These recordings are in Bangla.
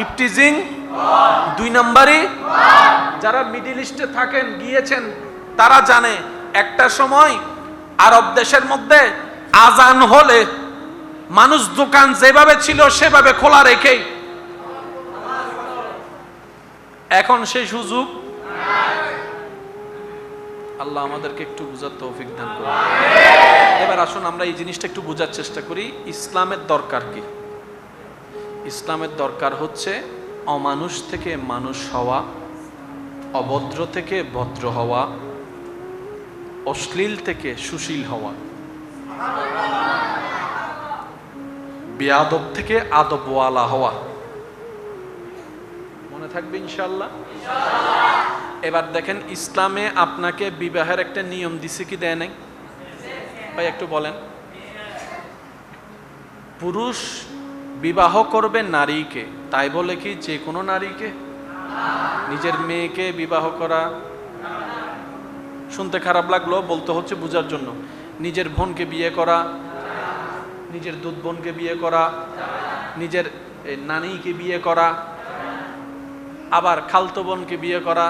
ইফটিজিং 2 নম্বরই। যারা মিডল ইস্টে থাকেন, গিয়েছেন, তারা জানে একটা সময় আরব দেশের মধ্যে আজান হলে মানুষ দোকান যেভাবে ছিল সেভাবে খোলা রেখে, এখন সেই সুযোগ। আল্লাহ আমাদেরকে একটু বুঝার তৌফিক দান করুন। এবার আসুন আমরা এই জিনিসটা একটু বোঝার চেষ্টা করি। ইসলামের দরকার কি? ইসলামের দরকার হচ্ছে অমানুষ থেকে মানুষ হওয়া, অভদ্র থেকে ভদ্র হওয়া, অশ্লীল থেকে সুশীল হওয়া, বেয়াদব থেকে আদবওয়ালা হওয়া। মনে থাকবে ইনশাআল্লাহ। এবার দেখেন, ইসলামে আপনাকে বিবাহের একটা নিয়ম দিছে কি দেয় নাই? ভাই একটু বলেন। পুরুষ বিবাহ করবে নারীকে, তাই বলে কি যে কোনো নারীকে? নিজের মেয়েকে বিবাহ করা, শুনতে খারাপ লাগলো, বলতে হচ্ছে বোঝার জন্য। নিজের বোনকে বিয়ে করা, নিজের দুধ বোনকে বিয়ে করা, নিজের নানিকে বিয়ে করা, আবার খালতো বোনকে বিয়ে করা,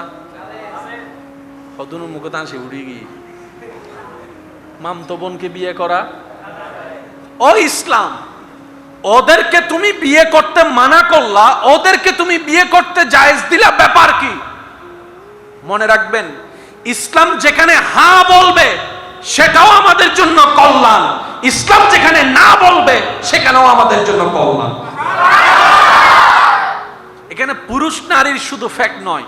হদুনু মুখে তাঁসে উড়ি গিয়ে মামতো বোনকে বিয়ে করা। ও ইসলাম, ওদেরকে তুমি বিয়ে করতে মানা করলা, ওদেরকে তুমি বিয়ে করতে জায়েজ দিলা, ব্যাপার কি? মনে রাখবেন, ইসলাম যেখানে হ্যাঁ বলবে সেটাও আমাদের জন্য কল্যাণ, ইসলাম যেখানে না বলবে সেখানেও আমাদের জন্য কল্যাণ। এখানে পুরুষ নারীর শুধু ফ্যাক্ট নয়,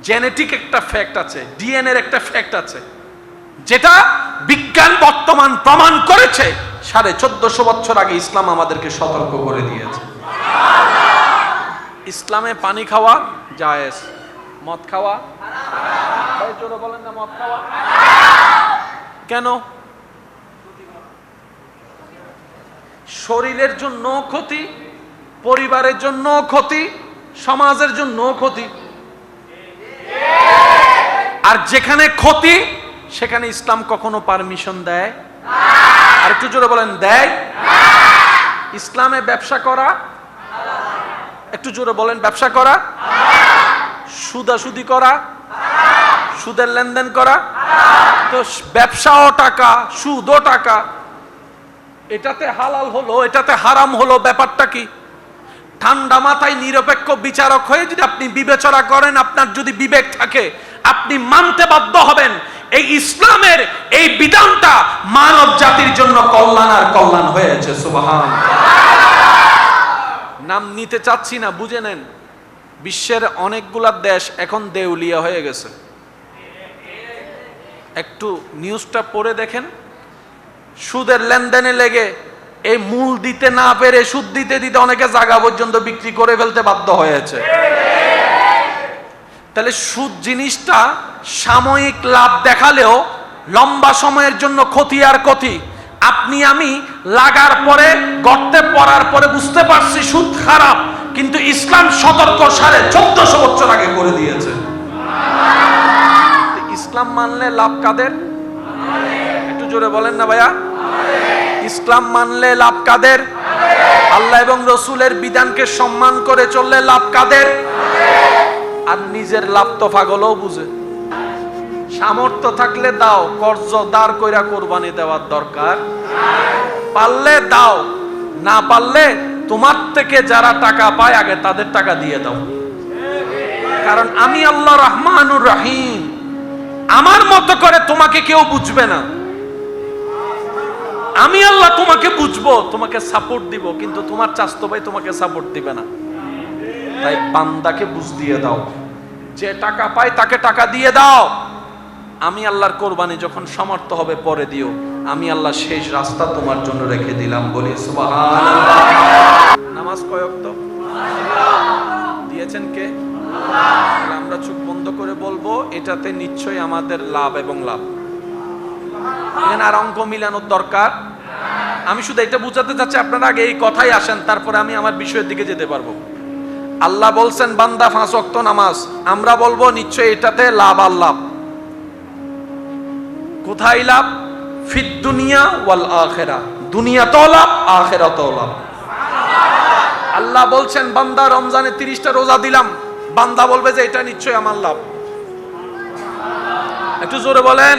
জেনেটিক একটা ফ্যাক্ট আছে, ডিএনএ এর একটা ফ্যাক্ট আছে, যেটা বিজ্ঞান বর্তমান প্রমাণ করেছে। 1450 বছর আগে ইসলাম আমাদেরকে সতর্ক করে দিয়েছে। ইসলামে পানি খাওয়া জায়েজ, মদ খাওয়া হারাম। জোরে বলেন না, মদ খাওয়া কেন? শরীরের জন্য ক্ষতি, পরিবারের জন্য ক্ষতি, সমাজের জন্য ক্ষতি। আর যেখানে ক্ষতি সেখানে ইসলাম কখনো পারমিশন দেয়? আর একটু জোরে বলেন, দেয়? ইসলামে ব্যবসা করা, একটু জোরে বলেন, ব্যবসা করা, সুদাসুদি করা, সুদের লেনদেন করা। তো ব্যবসাও টাকা, সুদও টাকা, এটাতে হালাল হলো, এটাতে হারাম হলো, ব্যাপারটা কি? ঠান্ডা মাথায় নিরপেক্ষ বিচারক হয়ে যদি আপনি বিবেচনা করেন, আপনার যদি বিবেক থাকে, আপনি মানতে বাধ্য হবেন এই ইসলামের এই বিধানটা মানব জাতির জন্য কল্যাণ আর কল্যাণ হয়েছে। সুবহানাল্লাহ। নাম নিতে চাচ্ছি না, বুঝে নেন, বিশ্বের অনেকগুলা দেশ এখন দেউলিয়া হয়ে গেছে। একটু নিউজটা পড়ে দেখেন, সুদের লেনদেনে লেগে এই মূল দিতে না পেরে সুদ দিতে দিতে অনেকে জায়গা পর্যন্ত বিক্রি করে ফেলতে বাধ্য হয়েছে। তাহলে সুদ জিনিসটা সাময়িক লাভ দেখালেও লম্বা সময়ের জন্য ক্ষতি আর ক্ষতি। আপনি আমি লাগার পরে, গর্তে পড়ার পরে বুঝতে পারছি সুদ খারাপ, কিন্তু ইসলাম সতর্ক 1450 বছর আগে করে দিয়েছে। ইসলাম মানলে লাভ কাদের? একটু জোরে বলেন না ভাইয়া। ইসলাম মানলে লাভ কাদের? আল্লাহ এবং রসুলের বিধানকে সম্মান করে চললে লাভ কাদের? আর নিজের লাভ তো পাগলও বুঝে। সামর্থ্য থাকলে দাও, কর্জ দাঁড় কইরা কোরবানি দেওয়ার দরকার। পারলে দাও, না পারলে তোমার থেকে যারা টাকা পায় আগে তাদের টাকা দিয়ে দাও। কারণ আমি আল্লাহ রহমানুর রহিম, আমার মতো করে তোমাকে কেউ বুঝবে না। আমি আল্লাহ তোমাকে বুঝবো, তোমাকে সাপোর্ট দিব, কিন্তু তোমার চাচতো ভাই তোমাকে সাপোর্ট দিবে না। তাই বান্দাকে বুঝ দিয়ে দাও, যে টাকা পায় তাকে টাকা দিয়ে দাও। আমি আল্লাহর কোরবানি যখন সমর্থ হবে পরে দিও, আমি আল্লাহ শেষ রাস্তা তোমার জন্য রেখে দিলাম। বলি সুবহানাল্লাহ। নামাজ কয় ওয়াক্ত দিয়েছেন কে? আমরা চোখ বন্ধ করে বলবো, এটাতে নিশ্চয়ই আমাদের লাভ এবং লাভ। এখানে আর অঙ্ক মিলানোর দরকার। আমি শুধু এটা বুঝাতে চাচ্ছি, আপনারা আগে এই কথাই আসেন, তারপরে আমি আমার বিষয়ের দিকে যেতে পারবো। আল্লাহ বলছেন বান্দা 5 ওয়াক্ত নামাজ, আমরা বলবো নিশ্চয়ই এটাতে লাভ আর লাভ। কোথায় লাভ? ফিদ দুনিয়া ওয়াল আখিরা, দুনিয়াতেও লাভ, আখিরাতেও লাভ। আল্লাহ বলছেন বান্দা রমজানে 30টা রোজা দিলাম, বান্দা বলবে যে এটা নিশ্চয়ই আমার লাভ। একটু জোরে বলেন।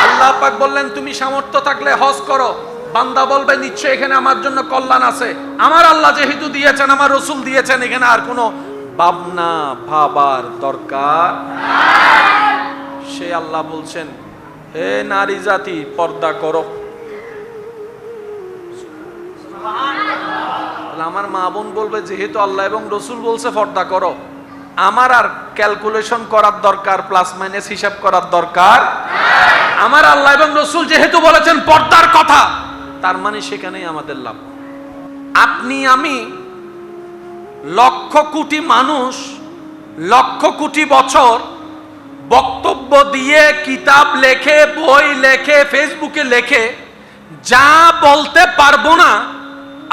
আল্লাহ পাক বললেন তুমি সামর্থ্য থাকলে হজ করো, বান্দা বলবে নিশ্চয়ই এখানে আমার জন্য কল্যাণ আছে। আমার আল্লাহ যেহেতু দিয়েছেন, আমার রসুল দিয়েছেন, এখানে আর কোনো ভাবনা ভাবার দরকার। সে আল্লাহ বলছেন হে নারী জাতি পর্দা করো। আমার মা বোন বলবে যেহেতু আল্লাহ এবং রসুল বলছে পর্দা করো, আমার আর ক্যালকুলেশন করার দরকার, প্লাস মাইনাস হিসাব করার দরকার। আমার আল্লাহ এবং রসুল যেহেতু বলেছেন পর্দার কথা, তার মানে সেখানেই আমাদের লাভ। আপনি আমি লক্ষ কোটি মানুষ লক্ষ কোটি বছর বক্তব্য দিয়ে, কিতাব লেখে, বই লেখে, ফেসবুকে লেখে, যা বলতে পারবো না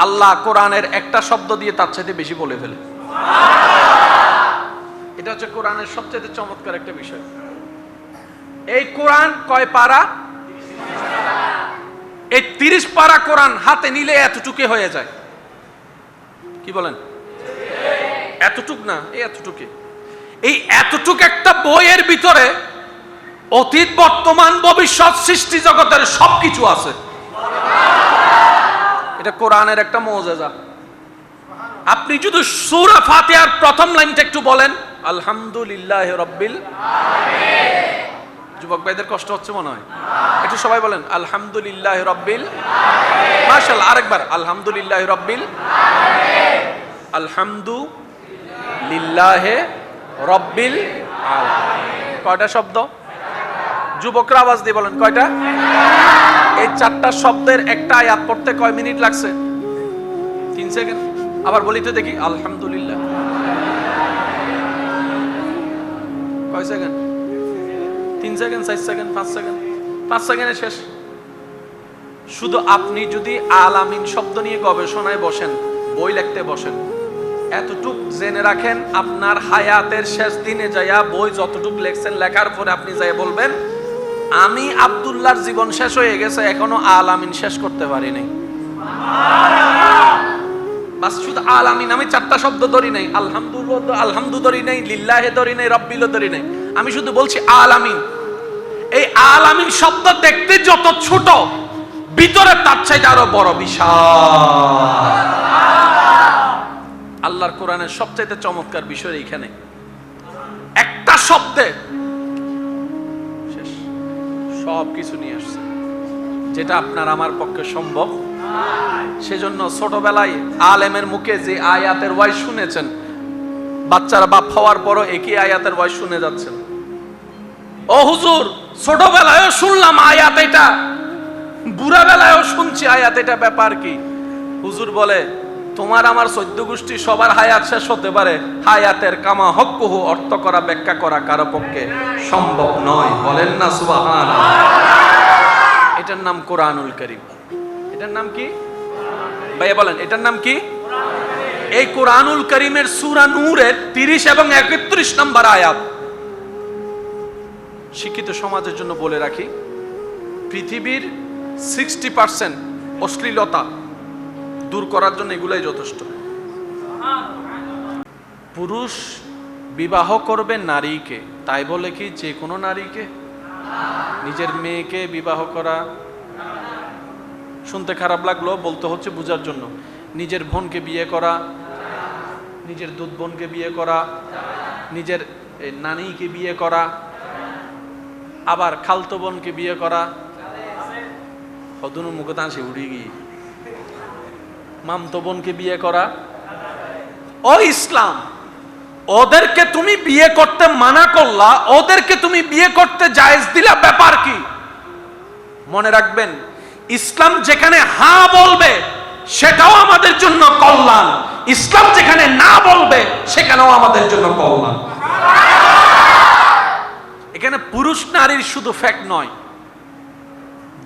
আল্লাহ কোরআনের একটা শব্দ দিয়ে তার চাইতে বেশি বলে ফেলে। এটা হচ্ছে কোরআনের সবচেয়ে চমৎকার একটা বিষয়। এই কোরআন কয় পারা? এই 30 পারা কোরআন হাতে নিলে এতটুকু হয়ে যায়। কি বলেন? এতটুক না, এই এতটুকু। এই এতটুক একটা বইয়ের ভিতরে অতীত, বর্তমান, ভবিষ্যৎ, সৃষ্টি জগতের সবকিছু আছে। এটা কোরআনের একটা মুজিজা। আপনি যদি সূরা ফাতিহার প্রথম লাইনটা একটু বলেন, আলহামদুলিল্লাহি রাব্বিল আলামিন। যুবক ভাইদের কষ্ট হচ্ছে মনে হয়, একটু সবাই বলেন আলহামদুলিল্লাহি রাব্বিল আলামিন। মাশাআল্লাহ, আরেকবার আলহামদুলিল্লাহি রাব্বিল আলামিন। আলহামদুলিল্লাহি রাব্বিল আলামিন। কয়টা শব্দ? যুবকরা আওয়াজ দিয়ে বলেন কয়টা? এই 4টা শব্দের একটা আয়াত পড়তে কয় মিনিট লাগছে? 3 সেকেন্ড। আবার বলি তো দেখি, আলহামদুলিল্লাহ কয় সেকেন্ড? 3 second, 4 second, 5 second. 5 সেকেন্ডে শেষ। শুধু আপনি যদি আলামিন শব্দ নিয়ে গবেষণায় বসেন, বই লিখতে বসেন, এতটুক জেনে রাখেন, আপনার হায়াতের শেষ দিনে যাইয়া বই যতটুক লেখছেন, লেখার পরে আপনি যাই বলবেন আমি আব্দুল্লাহর জীবন শেষ হয়ে গেছে, এখনো আলামিন শেষ করতে পারি নাই। বাস শুধু আলামিন। আমি 4টা শব্দ ধরি নাই, আলহামদু ধরি নাই, লিল্লাহে ধরি নাই, রব্বিল ধরি নাই। আমি শুধু বলছি আলামিন। এই আলামিন শব্দ দেখতে যত ছোট, ভিতরে তার চাইতে আরো বড়, বিশাল। আল্লাহর কোরআনের সবচাইতে চমৎকার বিষয় এইখানে, একটা শব্দে শেষ সব কিছু নিয়ে আসছে, যেটা আপনার আমার পক্ষে সম্ভব। সেজন্য ছোটবেলায় আলেমের মুখে যে আয়াতের ওয়াইজ শুনেছেন, বাচ্চারা বাপ হওয়ার পরও একই আয়াতের ওয়াইজ শুনে যাচ্ছেন। ও হুজুর, ছোটবেলায়ও শুনলাম আয়াত এটা, বুড়া বেলায়ও শুনছি আয়াত এটা, ব্যাপার কি? হুজুর বলে তোমার আমার 14 গোষ্ঠী সবার হায়াত শেষ হতে পারে, হায়াতের কামা হক্কুহু অর্থ করা, ব্যাখ্যা করা কারো পক্ষে সম্ভব নয়। বলেন না সুবহানাল্লাহ। এটার নাম কোরআনুল কারীম। এটার নাম কি ভাইয়া বলেন? এটার নাম কি? এই কোরআনুল কারীমের সূরা নূরের 30 এবং 31 নম্বর আয়াত। শিক্ষিত সমাজের জন্য বলে রাখি, পৃথিবীর 60% অশ্লীলতা দূর করার জন্য এগুলাই যথেষ্ট। পুরুষ বিবাহ করবে নারীকে, তাই বলে কি যে কোনো নারীকে? নিজের মেয়েকে বিবাহ করা, শুনতে খারাপ লাগলো, বলতে হচ্ছে বোঝার জন্য। নিজের বোনকে বিয়ে করা, নিজের দুধ বোনকে বিয়ে করা, নিজের নানিকে বিয়ে করা, আবার খালতো বোনকে বিয়ে করা, হদুন মুখে তাঁসে উড়ি গিয়ে মামতো বোনকে বিয়ে করা। ও ইসলাম, ওদেরকে তুমি বিয়ে করতে মানা করলা, ওদেরকে তুমি বিয়ে করতে জায়েজ দিলা, ব্যাপার কি? মনে রাখবেন, ইসলাম যেখানে হ্যাঁ বলবে সেটাও আমাদের জন্য কল্যাণ, ইসলাম যেখানে না বলবে সেখানেও আমাদের জন্য কল্যাণ। এখানে পুরুষ নারীর শুধু ফ্যাক্ট নয়,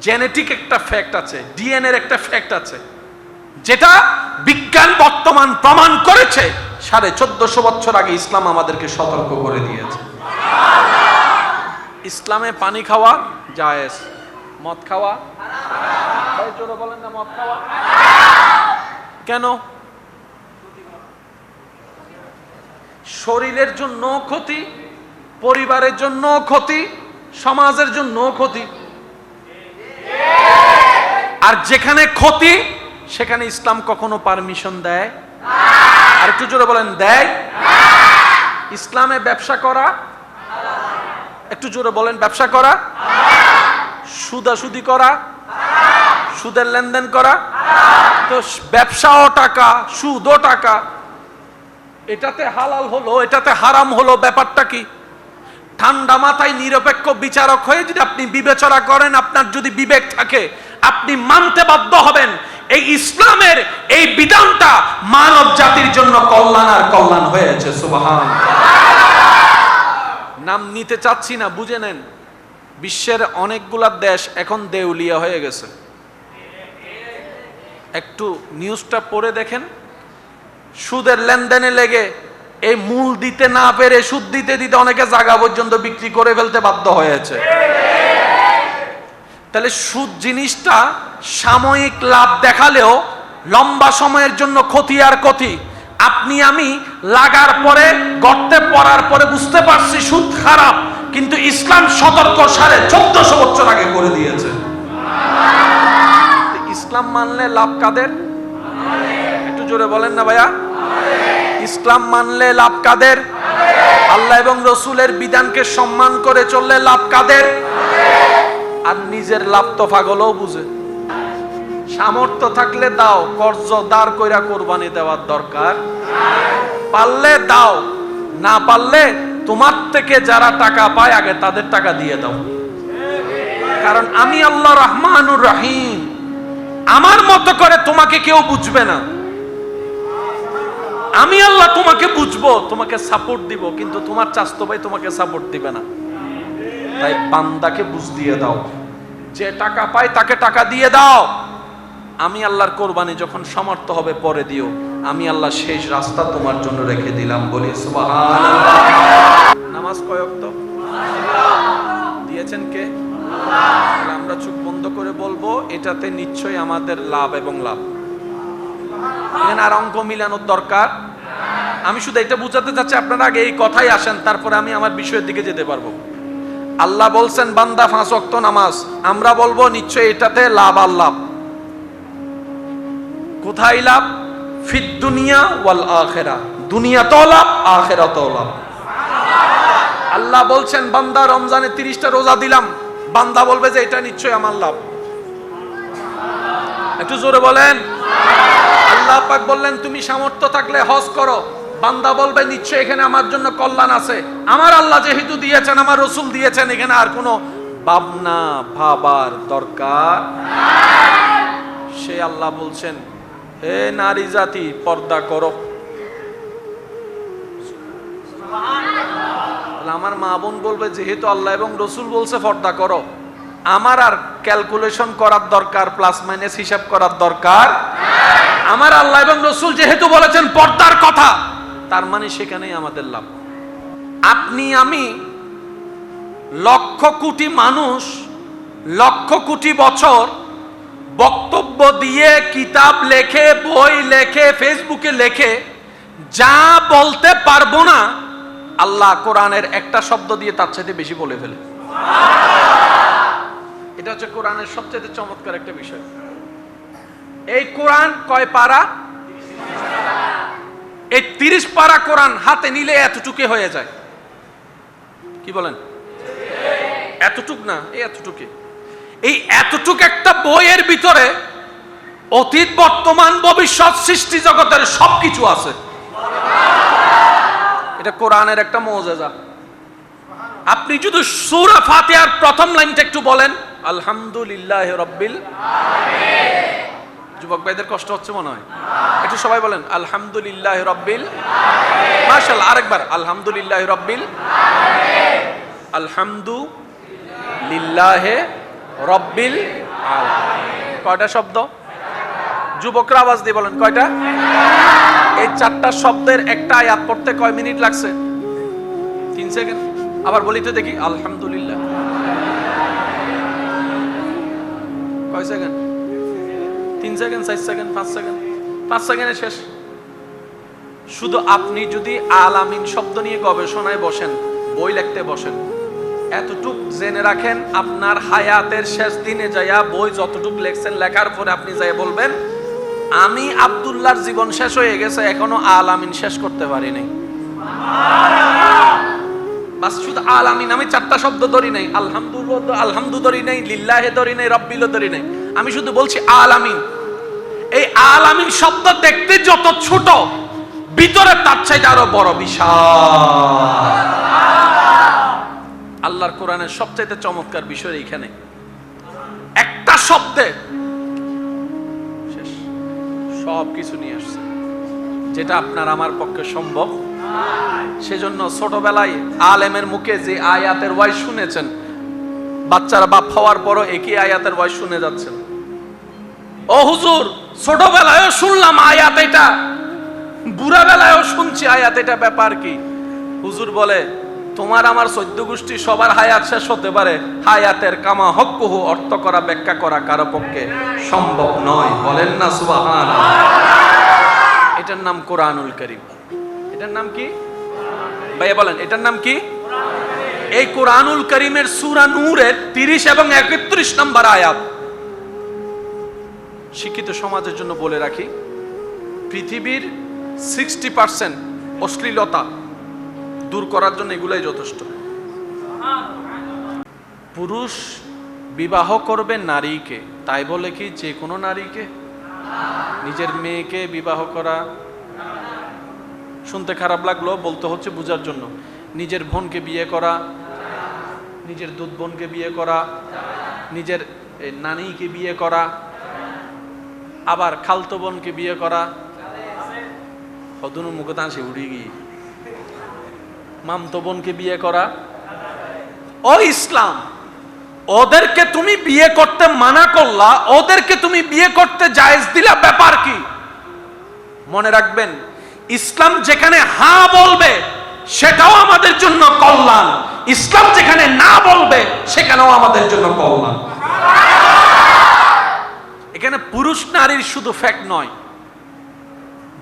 জেনেটিক একটা ফ্যাক্ট আছে, ডিএনএর একটা ফ্যাক্ট আছে, যেটা বিজ্ঞান বর্তমান প্রমাণ করেছে। 1450 বছর আগে ইসলাম আমাদেরকে সতর্ক করে দিয়েছে। ইসলামে পানি খাওয়া জায়েজ, মদ খাওয়া হারাম। বলেন না মদ খাওয়া কেন? শরীরের জন্য ক্ষতি, পরিবারের জন্য ক্ষতি, সমাজের জন্য ক্ষতি। আর যেখানে ক্ষতি সেখানে ইসলাম কখনো পারমিশন দেয়? আর একটু জোরে বলেন, দেয়? ইসলামে ব্যবসা করা, একটু জোরে বলেন, ব্যবসা করা, সুদাসুদি করা, সুদের লেনদেন করা, তো ব্যবসাও টাকা, সুদও টাকা, এটাতে হালাল হলো, এটাতে হারাম হলো, ব্যাপারটা কি? ঠান্ডা মাথায় নিরপেক্ষ বিচারক হয়ে যদি আপনি বিবেচনা করেন, আপনার যদি বিবেক থাকে, আপনি মানতে বাধ্য হবেন এই ইসলামের এই বিধানটা মানব জাতির জন্য কল্যাণ আর কল্যাণ হয়েছে। সুবহানাল্লাহ। নাম নিতে চাচ্ছি না, বুঝে নেন, বিশ্বের অনেকগুলা দেশ এখন দেউলিয়া হয়ে গেছে। একটু নিউজটা পড়ে দেখেন, সুদের লেনদেনে লেগে এই মূল দিতে না পেরে সুদ দিতে দিতে অনেকে জায়গা পর্যন্ত বিক্রি করে ফেলতে বাধ্য হয়েছে। তাহলে সুদ জিনিসটা সাময়িক লাভ দেখালেও লম্বা সময়ের জন্য ক্ষতি আর ক্ষতি। আপনি আমি লাগার পরে, গর্তে পড়ার পরে বুঝতে পারছি সুদ খারাপ, কিন্তু ইসলাম সতর্ক 1450 বছর আগে করে দিয়েছে। ইসলাম মানলে লাভ কাদের? একটু জোরে বলেন না ভাইয়া। ইসলাম মানলে লাভ কাদের? আল্লাহ এবং রসুলের বিধানকে সম্মান করে চললে লাভ কাদের? আর নিজের লাভ তো পাগলও বুঝে। সামর্থ্য থাকলে দাও, কর্জ দাঁড় কইরা কোরবানি দেওয়ার দরকার। পারলে দাও, না পারলে তোমার থেকে যারা টাকা পায় আগে তাদের টাকা দিয়ে দাও। কারণ আমি আল্লাহ রহমানুর রহিম, আমার মতো করে তোমাকে কেউ বুঝবে না। আমি আল্লাহ তোমাকে বুঝবো, তোমাকে সাপোর্ট দিব, কিন্তু তোমার চাচতো ভাই তোমাকে সাপোর্ট দিবে না। তাই বান্দাকে বুঝ দিয়ে দাও, যে টাকা পায় তাকে টাকা দিয়ে দাও। আমি আল্লাহর কোরবানি যখন সমর্থ হবে পরে দিও, আমি আল্লাহ শেষ রাস্তা তোমার জন্য রেখে দিলাম। বলি সুবহানাল্লাহ। নামাজ কয় ওয়াক্ত দিয়েছেন কে? আমরা চোখ বন্ধ করে বলবো এটাতে নিশ্চয়ই আমাদের লাভ এবং লাভ। আর অঙ্ক মিলানোর দরকার। আমি শুধু এটা বুঝাতে চাচ্ছি, আপনারা আগে এই কথাই আসেন, তারপরে আমি আমার বিষয়ের দিকে যেতে পারবো। আল্লাহ বলছেন বান্দা 5 ওয়াক্ত নামাজ, আমরা বলবো নিশ্চয়ই এটাতে লাভ আর লাভ। কোথায় লাভ? ফিদ দুনিয়া ওয়াল আখিরাহ, দুনিয়াতেও লাভ, আখিরাতেও লাভ। আল্লাহ বলছেন বান্দা রমজানে 30টা রোজা দিলাম, বান্দা বলবে যে এটা নিশ্চয়ই আমার লাভ। একটু জোরে বলেন। আল্লাহ পাক বললেন তুমি সামর্থ্য থাকলে হজ করো, বান্দা বলবে নিশ্চয়ই এখানে আমার জন্য কল্যাণ আছে। আমার আল্লাহ যেহেতু দিয়েছেন, আমার রসুল দিয়েছেন, এখানে আর কোনো ভাবনা ভাবার দরকার। সে আল্লাহ বলছেন হে নারী জাতি পর্দা করো। আমার মা বোন বলবে যেহেতু আল্লাহ এবং রসুল বলছে পর্দা করো, আমার আর ক্যালকুলেশন করার দরকার, প্লাস মাইনাস হিসাব করার দরকার। আমার আল্লাহ এবং রসুল যেহেতু বলেছেন পর্দার কথা, তার মানে সেখানেই আমাদের লাভ। আপনি আমি লক্ষ কোটি মানুষ লক্ষ কোটি বছর বক্তব্য দিয়ে, কিতাব লেখে, বই লেখে, ফেসবুকে লেখে, যা বলতে পারবো না আল্লাহ কোরআনের একটা শব্দ দিয়ে তার চাইতে বেশি বলে ফেলে। এটা হচ্ছে কোরআনের সবচেয়ে চমৎকার একটা বিষয়। এই কোরআন কয় পারা? এই 30 পারা কোরআন হাতে নিলে এতটুকু হয়ে যায়। কি বলেন? এতটুক না, এই এতটুকু। এই এতটুক একটা বইয়ের ভিতরে অতীত, বর্তমান, ভবিষ্যৎ, সৃষ্টি জগতের সবকিছু আছে। এটা কোরআনের একটা মুজিজা। আপনি যদি সূরা ফাতিহার প্রথম লাইনটা একটু বলেন, আলহামদুলিল্লাহি রাব্বিল আলামিন। যুবক ভাইদের কষ্ট হচ্ছে মনে হয়, একটু সবাই বলেন আলহামদুলিল্লাহি রাব্বিল আলামিন। মাশাআল্লাহ, আরেকবার আলহামদুলিল্লাহি রাব্বিল আলামিন। আলহামদুলিল্লাহি রাব্বিল আলামিন। কয়টা শব্দ? যুবকরা আওয়াজ দিয়ে বলেন কয়টা? এই 4টা শব্দের একটা আয়াত পড়তে কয় মিনিট লাগছে? 3 সেকেন্ড। আবার বলি তো দেখি, আলহামদুলিল্লাহ। কয় সেকেন্ড? 3 second, 4 second, 5 second. 5 সেকেন্ডে শেষ। শুধু আপনি যদি আল আমিন শব্দ নিয়ে গবেষণায় বসেন, বই লিখতে বসেন, এতটুক জেনে রাখেন, আপনার হায়াতের শেষ দিনে যাইয়া বই যতটুক লেখছেন, লেখার পরে আপনি যাই বলবেন, আমি আব্দুল্লাহর জীবন শেষ হয়ে গেছে, এখনো আল আমিন শেষ করতে পারি নাই। বাস শুধু আল আমিন, আমি চারটা শব্দ ধরি নাই, আলহামদু ধরি নাই, লিল্লাহে ধরি নাই, রব্বিল ধরি নাই, আমি শুধু বলছি আল আমিন। এই আল আমিন শব্দ দেখতে যত ছোট, ভিতরে তার চাইতে আরো বড়, বিশাল। আল্লাহর কোরআনের সবচাইতে চমৎকার বিষয় এইখানে, একটা শব্দে শেষ সব কিছু নিয়ে আসছে, যেটা আপনার আমার পক্ষে সম্ভব। সেজন্য ছোটবেলায় আলেমের মুখে যে আয়াতের ওয়াজ শুনেছেন, বাচ্চারা বাপ হওয়ার পরও একই আয়াতের ওয়াজ শুনে যাচ্ছেন। ও হুজুর, ছোটবেলায়ও শুনলাম আয়াত এটা, বুড়া বেলায়ও শুনছি আয়াত এটা, ব্যাপার কি? হুজুর বলে, তোমার আমার 14 গোষ্ঠী সবার হায়াত শেষ হতে পারে, হায়াতের কামা হক্কুহু অর্থ করা, ব্যাখ্যা করা কারো পক্ষে সম্ভব নয়। বলেন না সুবহানাল্লাহ। এটার নাম কোরআনুল কারীম। এটার নাম কি ভাইয়া বলেন? এটার নাম কি? এই কোরআনুল কারীমের সূরা নূরের 30 এবং 31 নম্বর আয়াত। শিক্ষিত সমাজের জন্য বলে রাখি, পৃথিবীর 60% অশ্লীলতা দূর করার জন্য এগুলাই যথেষ্ট। পুরুষ বিবাহ করবে নারীকে, তাই বলে কি যে কোনো নারীকে? নিজের মেয়েকে বিবাহ করা, শুনতে খারাপ লাগলো, বলতে হচ্ছে বোঝার জন্য। নিজের বোনকে বিয়ে করা, নিজের দুধ বোনকে বিয়ে করা, নিজের নানিকে বিয়ে করা, আবার খালতো বোনকে বিয়ে করা, হদুনুর মুখে তাঁসে উড়ে গিয়ে মামতো বোনকে বিয়ে করা। ও ইসলাম, ওদেরকে তুমি বিয়ে করতে মানা করলা, ওদেরকে তুমি বিয়ে করতে জায়েজ দিলা, ব্যাপার কি? মনে রাখবেন, ইসলাম যেখানে হ্যাঁ বলবে সেটাও আমাদের জন্য কল্যাণ, ইসলাম যেখানে না বলবে সেখানেও আমাদের জন্য কল্যাণ। এখানে পুরুষ নারীর শুধু ফ্যাক্ট নয়,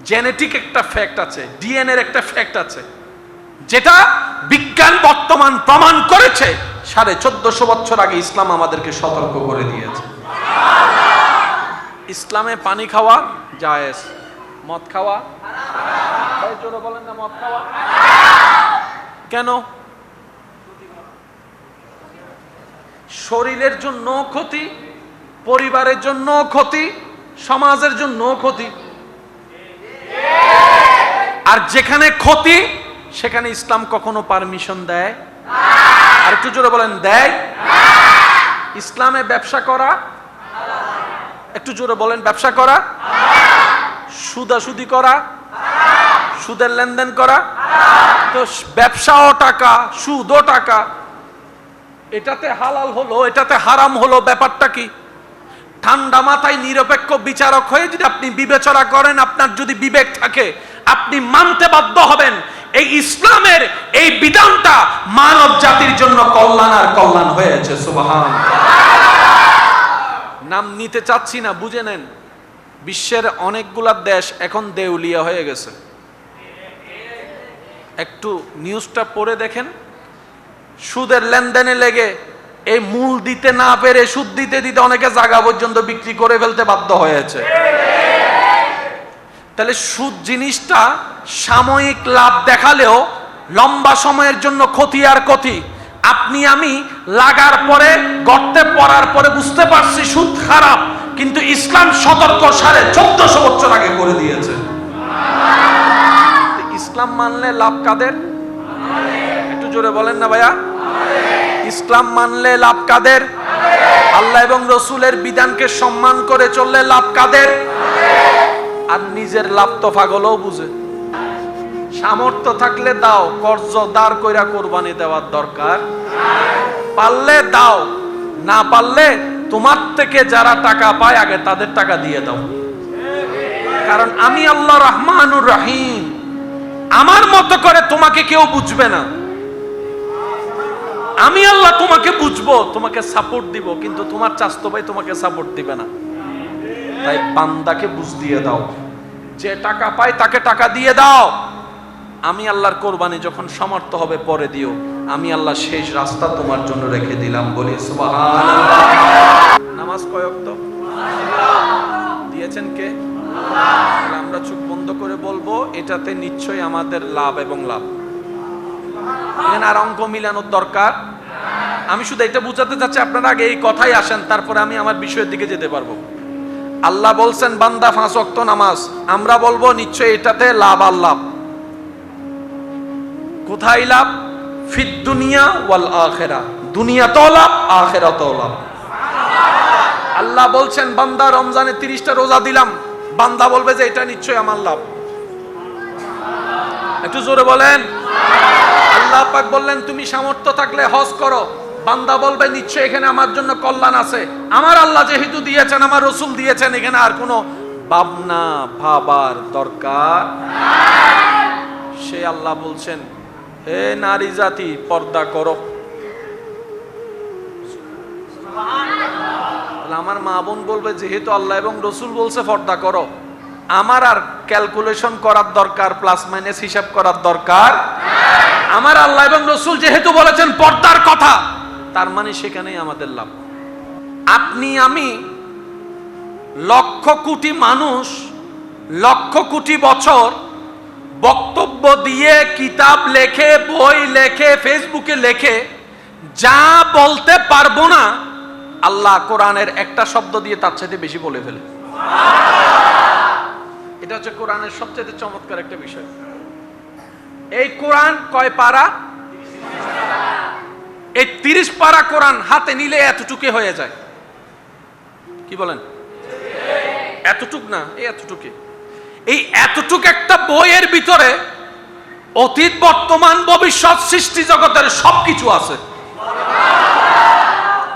জেনেটিক একটা ফ্যাক্ট আছে, ডিএনএ এর একটা ফ্যাক্ট আছে, যেটা বিজ্ঞান বর্তমান প্রমাণ করেছে। 1450 বছর আগে ইসলাম আমাদেরকে সতর্ক করে দিয়েছে। ইসলামে পানি খাওয়া জায়েজ, মদ খাওয়া হারাম। জোরে বলেন না, মদ খাওয়া কেন? শরীরের জন্য ক্ষতি, পরিবারের জন্য ক্ষতি, সমাজের জন্য ক্ষতি। আর যেখানে ক্ষতি সেখানে ইসলাম কখনো পারমিশন দেয়? আর একটু জোরে বলেন, দেয়? ইসলামে ব্যবসা করা, একটু জোরে বলেন, ব্যবসা করা, সুদাসুদি করা, সুদের লেনদেন করা, তো ব্যবসাও টাকা, সুদও টাকা, এটাতে হালাল হলো, এটাতে হারাম হলো, ব্যাপারটা কি? ঠান্ডা মাথায় নিরপেক্ষ বিচারক হয়ে যদি আপনি বিবেচনা করেন, আপনার যদি বিবেক থাকে, আপনি মানতে বাধ্য হবেন এই ইসলামের এই বিধানটা মানব জাতির জন্য কল্যাণ আর কল্যাণ হয়েছে। সুবহানাল্লাহ। নাম নিতে চাচ্ছি না, বুঝে নেন, বিশ্বের অনেকগুলা দেশ এখন দেউলিয়া হয়ে গেছে। একটু নিউজটা পড়ে দেখেন, সুদের লেনদেনে লেগে এই মূল দিতে না পেরে সুদ দিতে দিতে অনেকে জায়গা পর্যন্ত বিক্রি করে ফেলতে বাধ্য হয়েছে। তাহলে সুদ জিনিসটা সাময়িক লাভ দেখালেও লম্বা সময়ের জন্য ক্ষতি আর ক্ষতি। আপনি আমি লাগার পরে, গর্তে পড়ার পরে বুঝতে পারছি সুদ খারাপ, কিন্তু ইসলাম সতর্ক 1450 বছর আগে করে দিয়েছে। ইসলাম মানলে লাভ কাদের? একটু জোরে বলেন না ভাইয়া। ইসলাম মানলে লাভ কাদের? আল্লাহ এবং রসুলের বিধানকে সম্মান করে চললে লাভ কাদের? আর নিজের লাভ তো পাগলও বুঝে। সামর্থ্য থাকলে দাও, কর্জ দাঁড় কইরা কোরবানি দেওয়ার দরকার, পারলে দাও, না পারলে তোমার থেকে যারা টাকা পায় আগে তাদের টাকা দিয়ে দাও। কারণ আমি আল্লাহ রহমানুর রহিম, আমার মতো করে তোমাকে কেউ বুঝবে না। আমি আল্লাহ তোমাকে বুঝবো, তোমাকে সাপোর্ট দিব, কিন্তু তোমার চাচতো ভাই তোমাকে সাপোর্ট দিবে না। তাই বান্দাকে বুঝ দিয়ে দাও, যে টাকা পায় তাকে টাকা দিয়ে দাও, আমি আল্লাহর কোরবানি যখন সমর্থ হবে পরে দিও, আমি আল্লাহ শেষ রাস্তা তোমার জন্য রেখে দিলাম। বলি সুবহানাল্লাহ। নামাজ কয় ওয়াক্ত দিয়েছেন কে? তাহলে আমরা চোখ বন্ধ করে বলবো এটাতে নিশ্চয়ই আমাদের লাভ এবং লাভ। এখানে আর অঙ্ক মিলানোর দরকার। আমি শুধু এটা বুঝাতে চাচ্ছি, আপনারা আগে এই কথাই আসেন, তারপরে আমি আমার বিষয়ের দিকে যেতে পারবো। আল্লাহ বলছেন বান্দা 5 ওয়াক্ত নামাজ, আমরা বলবো নিশ্চয়ই এটাতে লাভ আর লাভ। কোথায় লাভ? ফিদ দুনিয়া ওয়াল আখিরা, দুনিয়াতেও লাভ আখিরাতেও লাভ। আল্লাহ বলছেন বান্দা রমজানে 30টা রোজা দিলাম, বান্দা বলবে যে এটা নিশ্চয়ই আমার লাভ। একটু জোরে বলেন। আল্লাহ পাক বললেন তুমি সামর্থ্য থাকলে হজ করো, বান্দা বলবে নিশ্চয়ই এখানে আমার জন্য কল্যাণ আছে। আমার আল্লাহ যেহেতু দিয়েছেন, আমার রাসূল দিয়েছেন, এখানে আর কোনো ভাবনা ভাবার দরকার নাই। সে আল্লাহ বলছেন হে নারী জাতি পর্দা করো। আমার মা বোন বলবে যেহেতু আল্লাহ এবং রাসূল বলছে পর্দা করো, আমার আর ক্যালকুলেশন করার দরকার, প্লাস মাইনাস হিসাব করার দরকার। আমার আল্লাহ এবং রাসূল যেহেতু বলেছেন পর্দার কথা, তার মানে সেখানেই আমাদের লাভ। আপনি আমি লক্ষ কোটি মানুষ লক্ষ কোটি বছর বক্তব্য দিয়ে, কিতাব লেখে, বই লেখে, ফেসবুকে লেখে, যা বলতে পারবো না আল্লাহ কোরআনের একটা শব্দ দিয়ে তার চাইতে বেশি বলে ফেলে। এটা হচ্ছে কোরআনের সবচেয়ে চমৎকার একটা বিষয়। এই কোরআন কয় পারা? এই 30 পারা কোরআন হাতে নিলে এতটুকু হয়ে যায়। কি বলেন? এতটুক না, এই এতটুকু। এই এতটুক একটা বইয়ের ভিতরে অতীত, বর্তমান, ভবিষ্যৎ, সৃষ্টি জগতের সবকিছু আছে।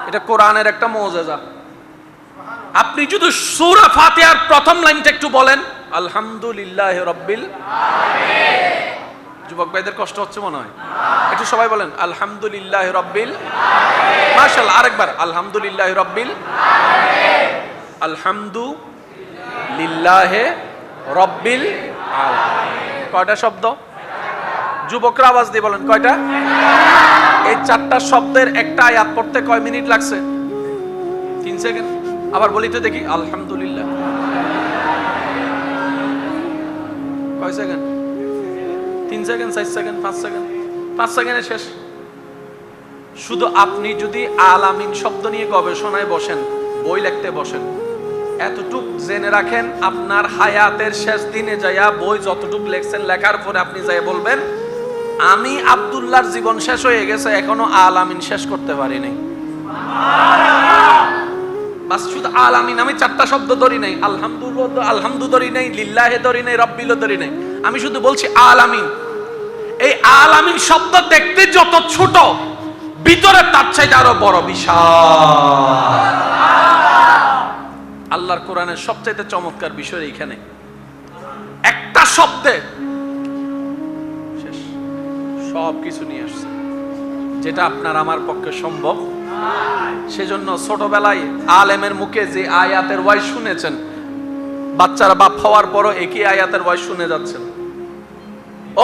এটা কোরআনের একটা মুজিজা। আপনি যদি সূরা ফাতিহার প্রথম লাইনটা একটু বলেন, আলহামদুলিল্লাহি রাব্বিল আলামিন। যুবক ভাইদের কষ্ট হচ্ছে মনে হয়, একটু সবাই বলেন আলহামদুলিল্লাহি রাব্বিল আলামিন। মাশাআল্লাহ, আরেকবার আলহামদুলিল্লাহি রাব্বিল আলামিন। আলহামদুলিল্লাহি রাব্বিল আলামিন। কয়টা শব্দ? যুবকরা আওয়াজ দিয়ে বলেন কয়টা? এই 4টা শব্দের একটা আয়াত পড়তে কয় মিনিট লাগছে? 3 সেকেন্ড। আবার বলি তো দেখি, আলহামদুলিল্লাহ কয় সেকেন্ড? 3 second, 4 second, 5 second. 5 সেকেন্ডে শেষ। শুধু আপনি যদি আলামিন শব্দ নিয়ে গবেষণায় বসেন, বই লিখতে বসেন, এতটুক জেনে রাখেন, আপনার হায়াতের শেষ দিনে যাইয়া বই যতটুক লেখছেন, লেখার পরে আপনি যাই বলবেন আমি আব্দুল্লাহর জীবন শেষ হয়ে গেছে, এখনো আলামিন শেষ করতে পারিনি। বাস শুধু আলামিন। আমি 4টা শব্দ ধরি নাই, আলহামদু ধরি নাই, লিল্লাহে ধরি নাই, রব্বিল ধরি নাই। আমি শুধু বলছি আলামিন। এই আলামিন শব্দ দেখতে যত ছোট, ভিতরে তার চাইতে আরো বড়, বিশাল। আল্লাহর কোরআনের সবচেয়ে চমৎকার বিষয় এইখানে, একটা শব্দে শেষ সব কিছু নিয়ে আসছে, যেটা আপনার আমার পক্ষে সম্ভব। সেজন্য ছোটবেলায় আলেমের মুখে যে আয়াতের ওয়াইজ শুনেছেন, বাচ্চারা বাপ হওয়ার পরও একই আয়াতের ওয়াইজ শুনে যাচ্ছেন।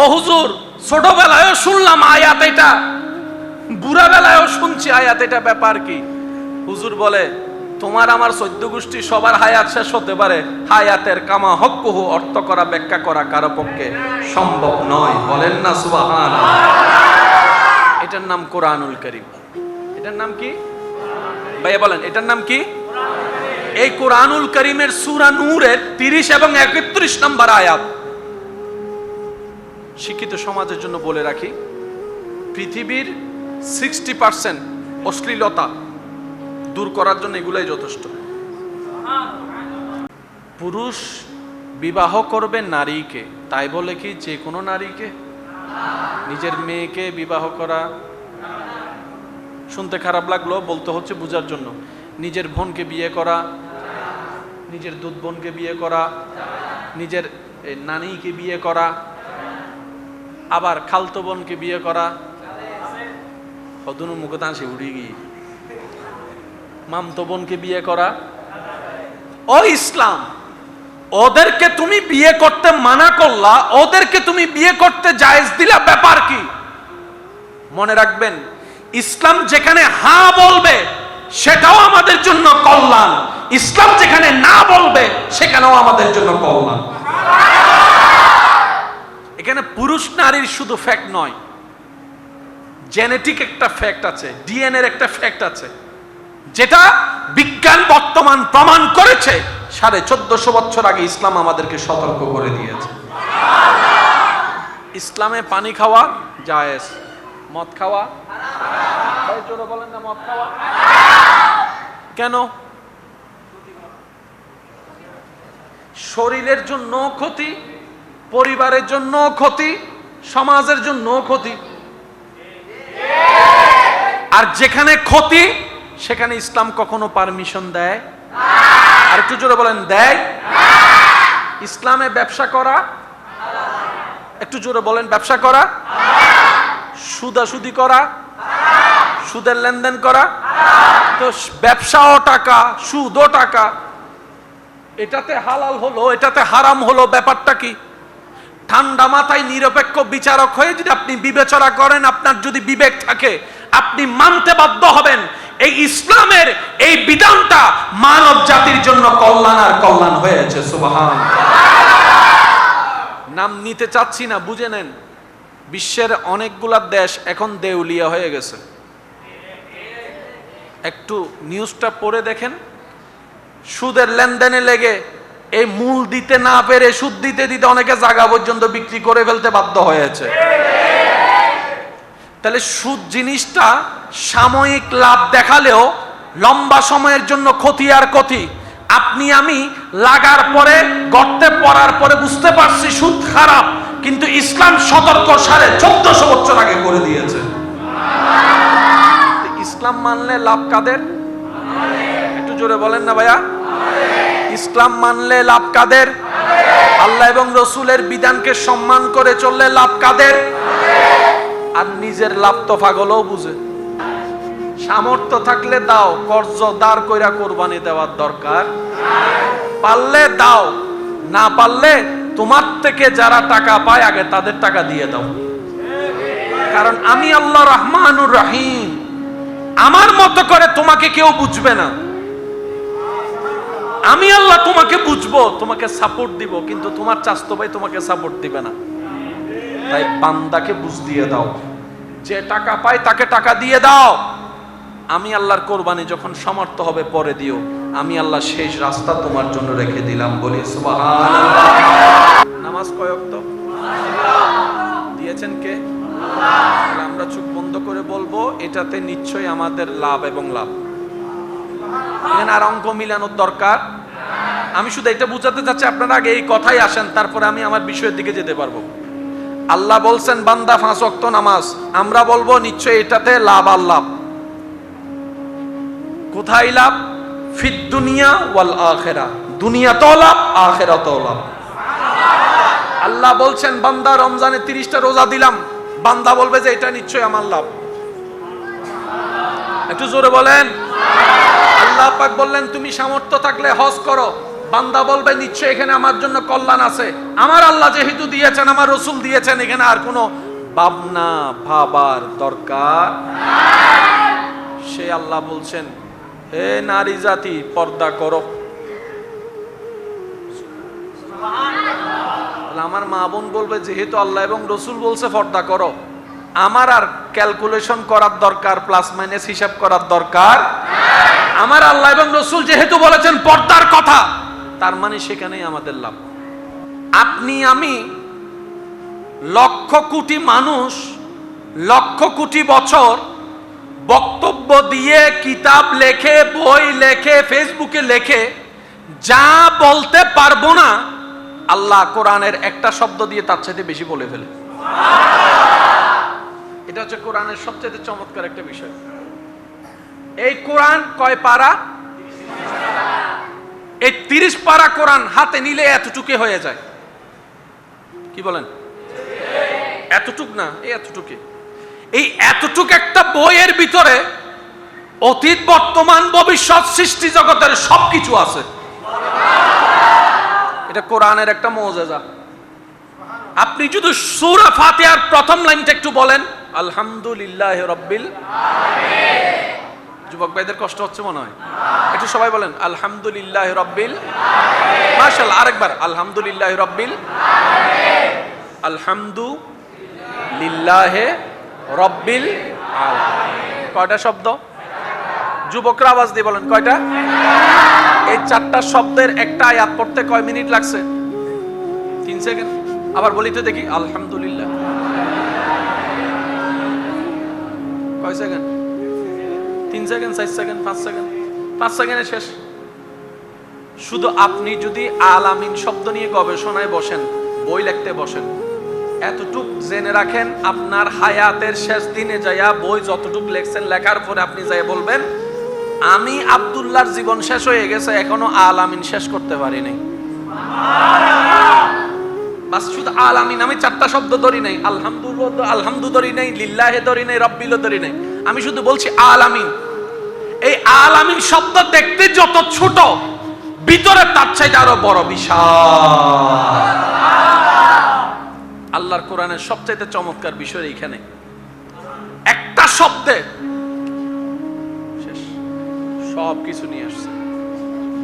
ও হুজুর, ছোটবেলায়ও শুনলাম আয়াত এটা, বুড়া বেলায়ও শুনছি আয়াত এটা, ব্যাপার কি? হুজুর বলে তোমার আমার 14 গোষ্ঠী সবার হায়াত শেষ হতে পারে, হায়াতের কামা হক্কুহু অর্থ করা, ব্যাখ্যা করা কারো পক্ষে সম্ভব নয়। বলেন না সুবহানাল্লাহ। এটার নাম কোরআনুল কারীম। এটার নাম কি ভাইয়া বলেন? এটার নাম কি? এই কোরআনুল কারীমের সূরা নূরের 30 এবং 31 নম্বর আয়াত। শিক্ষিত সমাজের জন্য বলে রাখি, পৃথিবীর 60% অশ্লীলতা দূর করার জন্য এগুলাই যথেষ্ট। পুরুষ বিবাহ করবে নারীকে, তাই বলে কি যে কোনো নারীকে? নিজের মেয়েকে বিবাহ করা, শুনতে খারাপ লাগলো, বলতে হচ্ছে বোঝার জন্য। নিজের বোনকে বিয়ে করা, নিজের দুধ বোনকে বিয়ে করা, নিজের নানিকে বিয়ে করা, আবার খালতো বোনকে বিয়ে করা, হদুনু মুখে তাঁসে উড়ি গিয়ে মামতো বোনকে বিয়ে করা। ও ইসলাম, ও ওদেরকে তুমি বিয়ে করতে মানা করলা, ওদেরকে তুমি বিয়ে করতে জায়েজ দিলা, ব্যাপার কি? মনে রাখবেন, ইসলাম যেখানে হ্যাঁ বলবে সেটাও আমাদের জন্য কল্যাণ, ইসলাম যেখানে না বলবে সেখানেও আমাদের জন্য কল্যাণ। এখানে পুরুষ নারীর শুধু ফ্যাক্ট নয়, জেনেটিক একটা ফ্যাক্ট আছে, ডিএনএ এর একটা ফ্যাক্ট আছে, যেটা বিজ্ঞান বর্তমান প্রমাণ করেছে। 1450 বছর আগে ইসলাম আমাদেরকে সতর্ক করে দিয়েছে। ইসলামে পানি খাওয়া জায়েজ, মদ খাওয়া হারাম। জোরে বলেন না, মদ খাওয়া কেন? শরীরের জন্য ক্ষতি, পরিবারের জন্য ক্ষতি, সমাজের জন্য ক্ষতি। আর যেখানে ক্ষতি সেখানে ইসলাম কখনো পারমিশন দেয়? আর একটু জোরে বলেন, দেয়? ইসলামে ব্যবসা করা, একটু জোরে বলেন, ব্যবসা করা, সুদাসুদি করা, সুদের লেনদেন করা, তো ব্যবসাও টাকা, সুদও টাকা, এটাতে হালাল হলো, এটাতে হারাম হলো, ব্যাপারটা কি? ঠান্ডা মাথায় নিরপেক্ষ বিচারক হয়ে যদি আপনি বিবেচনা করেন, আপনার যদি বিবেক থাকে, আপনি মানতে বাধ্য হবেন এই ইসলামের এই বিধানটা মানব জাতির জন্য কল্যাণ আর কল্যাণ হয়েছে। সুবহানাল্লাহ। নাম নিতে চাচ্ছি না, বুঝে নেন, বিশ্বের অনেকগুলা দেশ এখন দেউলিয়া হয়ে গেছে। একটু নিউজটা পড়ে দেখেন, সুদের লেনদেনে লেগে এই মূল দিতে না পেরে সুদ দিতে দিতে অনেকে জায়গা পর্যন্ত বিক্রি করে ফেলতে বাধ্য হয়েছে। তাহলে সুদ জিনিসটা সাময়িক লাভ দেখালেও লম্বা সময়ের জন্য ক্ষতি আর ক্ষতি। আপনি আমি লাগার পরে, গর্তে পড়ার পরে বুঝতে পারছি সুদ খারাপ, কিন্তু ইসলাম সতর্ক 1450 বছর আগে করে দিয়েছে। ইসলাম মানলে লাভ কাদের? একটু জোরে বলেন না ভাইয়া। ইসলাম মানলে লাভ কাদের? আল্লাহ এবং রসুলের বিধানকে সম্মান করে চললে লাভ কাদের? আর নিজের লাভ তো পাগলও বুঝে। সামর্থ্য থাকলে দাও, কর্জ দাঁড় কইরা কোরবানি দেওয়ার দরকার, পারলে দাও, না পারলে তোমার থেকে যারা টাকা পায় আগে তাদের টাকা দিয়ে দাও। কারণ আমি আল্লাহ রহমানুর রহিম, আমার মতো করে তোমাকে কেউ বুঝবে না। আমি আল্লাহ তোমাকে বুঝবো, তোমাকে সাপোর্ট দিব, কিন্তু তোমার চাচতো ভাই তোমাকে সাপোর্ট দিবে না। তাই বান্দাকে বুঝ দিয়ে দাও, যে টাকা পায় তাকে টাকা দিয়ে দাও। আমি আল্লাহর কোরবানি যখন সমর্থ হবে পরে দিও, আমি আল্লাহ শেষ রাস্তা তোমার জন্য রেখে দিলাম। বলি সুবহানাল্লাহ। নামাজ কয় ওয়াক্ত দিয়েছেন কে? আমরা চোখ বন্ধ করে বলবো, এটাতে নিশ্চয়ই আমাদের লাভ এবং লাভ। এখানে আর অঙ্ক মিলানোর দরকার। আমি শুধু এটা বুঝাতে চাচ্ছি, আপনারা আগে এই কথাই আসেন, তারপরে আমি আমার বিষয়ের দিকে যেতে পারবো। আল্লাহ বলছেন বান্দা 5 ওয়াক্ত নামাজ, আমরা বলবো নিশ্চয়ই এটাতে লাভ আর লাভ। কোথায় লাভ? ফিদ দুনিয়া ওয়াল আখিরা, দুনিয়াতেও লাভ, আখিরাতেও লাভ। আল্লাহ বলছেন বান্দা রমজানে 30টা রোজা দিলাম, বান্দা বলবে যে এটা নিশ্চয়ই আমার লাভ। একটু জোরে বলেন। আল্লাহ পাক বললেন তুমি সামর্থ্য থাকলে হজ করো, বান্দা বলবে নিশ্চয়ই এখানে আমার জন্য কল্যাণ আছে। আমার আল্লাহ যেহেতু দিয়েছেন, আমার রসুল দিয়েছেন, এখানে আর কোনো ভাবনা ভাবার দরকার। সে আল্লাহ বলছেন হে নারী জাতি পর্দা করো। আমার মা বোন বলবে যেহেতু আল্লাহ এবং রসুল বলছে পর্দা করো, আমার আর ক্যালকুলেশন করার দরকার, প্লাস মাইনাস হিসাব করার দরকার। আমার আল্লাহ এবং রসুল যেহেতু বলেছেন পর্দার কথা, তার মানে সেখানেই আমাদের লাভ। আপনি আমি লক্ষ কোটি মানুষ লক্ষ কোটি বছর বক্তব্য দিয়ে, কিতাব লেখে, বই লেখে, ফেসবুকে লেখে, যা বলতে পারবো না আল্লাহ কোরআনের একটা শব্দ দিয়ে তার চাইতে বেশি বলে ফেলে। এটা হচ্ছে কোরআনের সবচেয়ে চমৎকার একটা বিষয়। এই কোরআন কয় পারা? এই 30 পারা কোরআন হাতে নিলে এতটুকু হয়ে যায়। কি বলেন? এতটুক না, এই এতটুকু। এই এতটুক একটা বইয়ের ভিতরে অতীত, বর্তমান, ভবিষ্যৎ, সৃষ্টি জগতের সবকিছু আছে। এটা কোরআনের একটা মুজিজা। আপনি যদি সূরা ফাতিহার প্রথম লাইনটা একটু বলেন, আলহামদুলিল্লাহি রাব্বিল আলামিন। যুবক ভাইদের কষ্ট হচ্ছে মনে হয়, একটু সবাই বলেন আলহামদুলিল্লাহি রাব্বিল আলামিন। মাশাআল্লাহ, আরেকবার আলহামদুলিল্লাহি রাব্বিল আলামিন। আলহামদুলিল্লাহি রাব্বিল আলামিন। কয়টা শব্দ? যুবকরা আওয়াজ দিয়ে বলেন কয়টা? এই চারটা শব্দের একটা আয়াত পড়তে কয় মিনিট লাগছে? 3 সেকেন্ড। আবার বলি তো দেখি, আলহামদুলিল্লাহ। কয় সেকেন্ড? 3 second, 4 second, 5 second. 5 সেকেন্ডে শেষ। শুধু আপনি যদি আলামিন শব্দ নিয়ে গবেষণায় বসেন, বই লিখতে বসেন, এতটুক জেনে রাখেন, আপনার হায়াতের শেষ দিনে যাইয়া বই যতটুক লেখছেন, লেখার পরে আপনি যাই বলবেন, আমি আব্দুল্লাহর জীবন শেষ হয়ে গেছে, এখনো আলামিন শেষ করতে পারি নাই। বাস শুধু আলামিন, আমি চারটা শব্দ ধরি নাই, আলহামদু ধরি নাই, লিল্লাহে ধরি নাই, রব্বিল ধরি নাই, আমি শুধু বলছি আলামিন। এই আলামিন শব্দ দেখতে যত ছোট, ভিতরে তার চাইতে আরো বড়, বিশাল। আল্লাহর কোরআনের সবচাইতে চমৎকার বিষয় এইখানে, একটা শব্দে শেষ সব কিছু নিয়ে আসছে,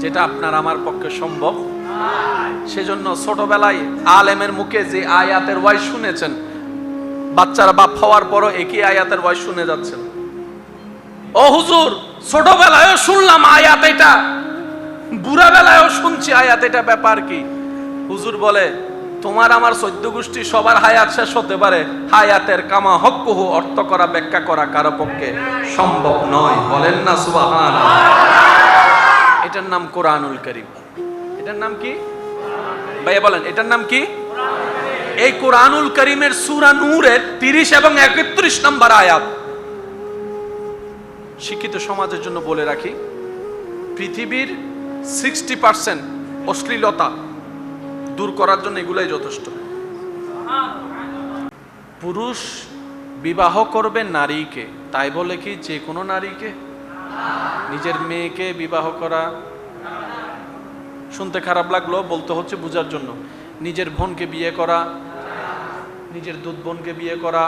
যেটা আপনার আমার পক্ষে সম্ভব। সেজন্য ছোটবেলায় আলেমের মুখে যে আয়াতের ওয়াজ শুনেছেন, বাচ্চারা বাপ হওয়ার পরও একই আয়াতের ওয়াজ শুনে যাচ্ছেন। ও হুজুর, ছোটবেলায়ও শুনলাম আয়াত এটা, বুড়া বেলায়ও শুনছি আয়াত এটা, ব্যাপার কি? হুজুর বলে, তোমার আমার 14 গোষ্ঠী সবার হায়াত শেষ হতে পারে, হায়াতের কামা হক্কুহু অর্থ করা, ব্যাখ্যা করা কারো পক্ষে সম্ভব নয়। বলেন না সুবহানাল্লাহ। এটার নাম কোরআনুল কারীম। এটার নাম কি ভাইয়া বলেন? এটার নাম কি? এই কোরআনুল কারীমের সূরা নূরের 30 এবং 31 নম্বর আয়াত। শিক্ষিত সমাজের জন্য বলে রাখি, পৃথিবীর 60% অশ্লীলতা দূর করার জন্য এগুলাই যথেষ্ট। পুরুষ বিবাহ করবে নারীকে, তাই বলে কি যে কোনো নারীকে? নিজের মেয়েকে বিবাহ করা, শুনতে খারাপ লাগলো, বলতে হচ্ছে বোঝার জন্য। নিজের বোনকে বিয়ে করা, নিজের দুধ বোনকে বিয়ে করা,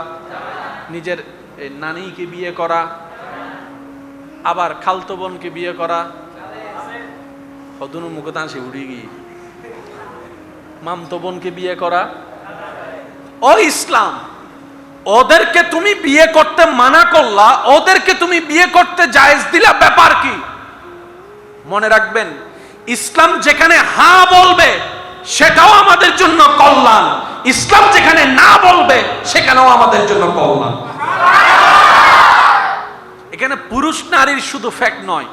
নিজের নানিকে বিয়ে করা, আবার খালতো বোনকে বিয়ে করা, হদুন মুখে তাঁসে উড়ে গিয়ে মামতো বোনকে বিয়ে করা। ও ইসলাম, ওদেরকে তুমি বিয়ে করতে মানা করলা, ওদেরকে তুমি বিয়ে করতে জায়েজ দিলা, ব্যাপার কি? মনে রাখবেন, ইসলাম যেখানে হ্যাঁ বলবে সেটাও আমাদের জন্য কল্যাণ, ইসলাম যেখানে না বলবে সেখানেও আমাদের জন্য কল্যাণ। এখানে পুরুষ নারীর শুধু ফ্যাক্ট নয়,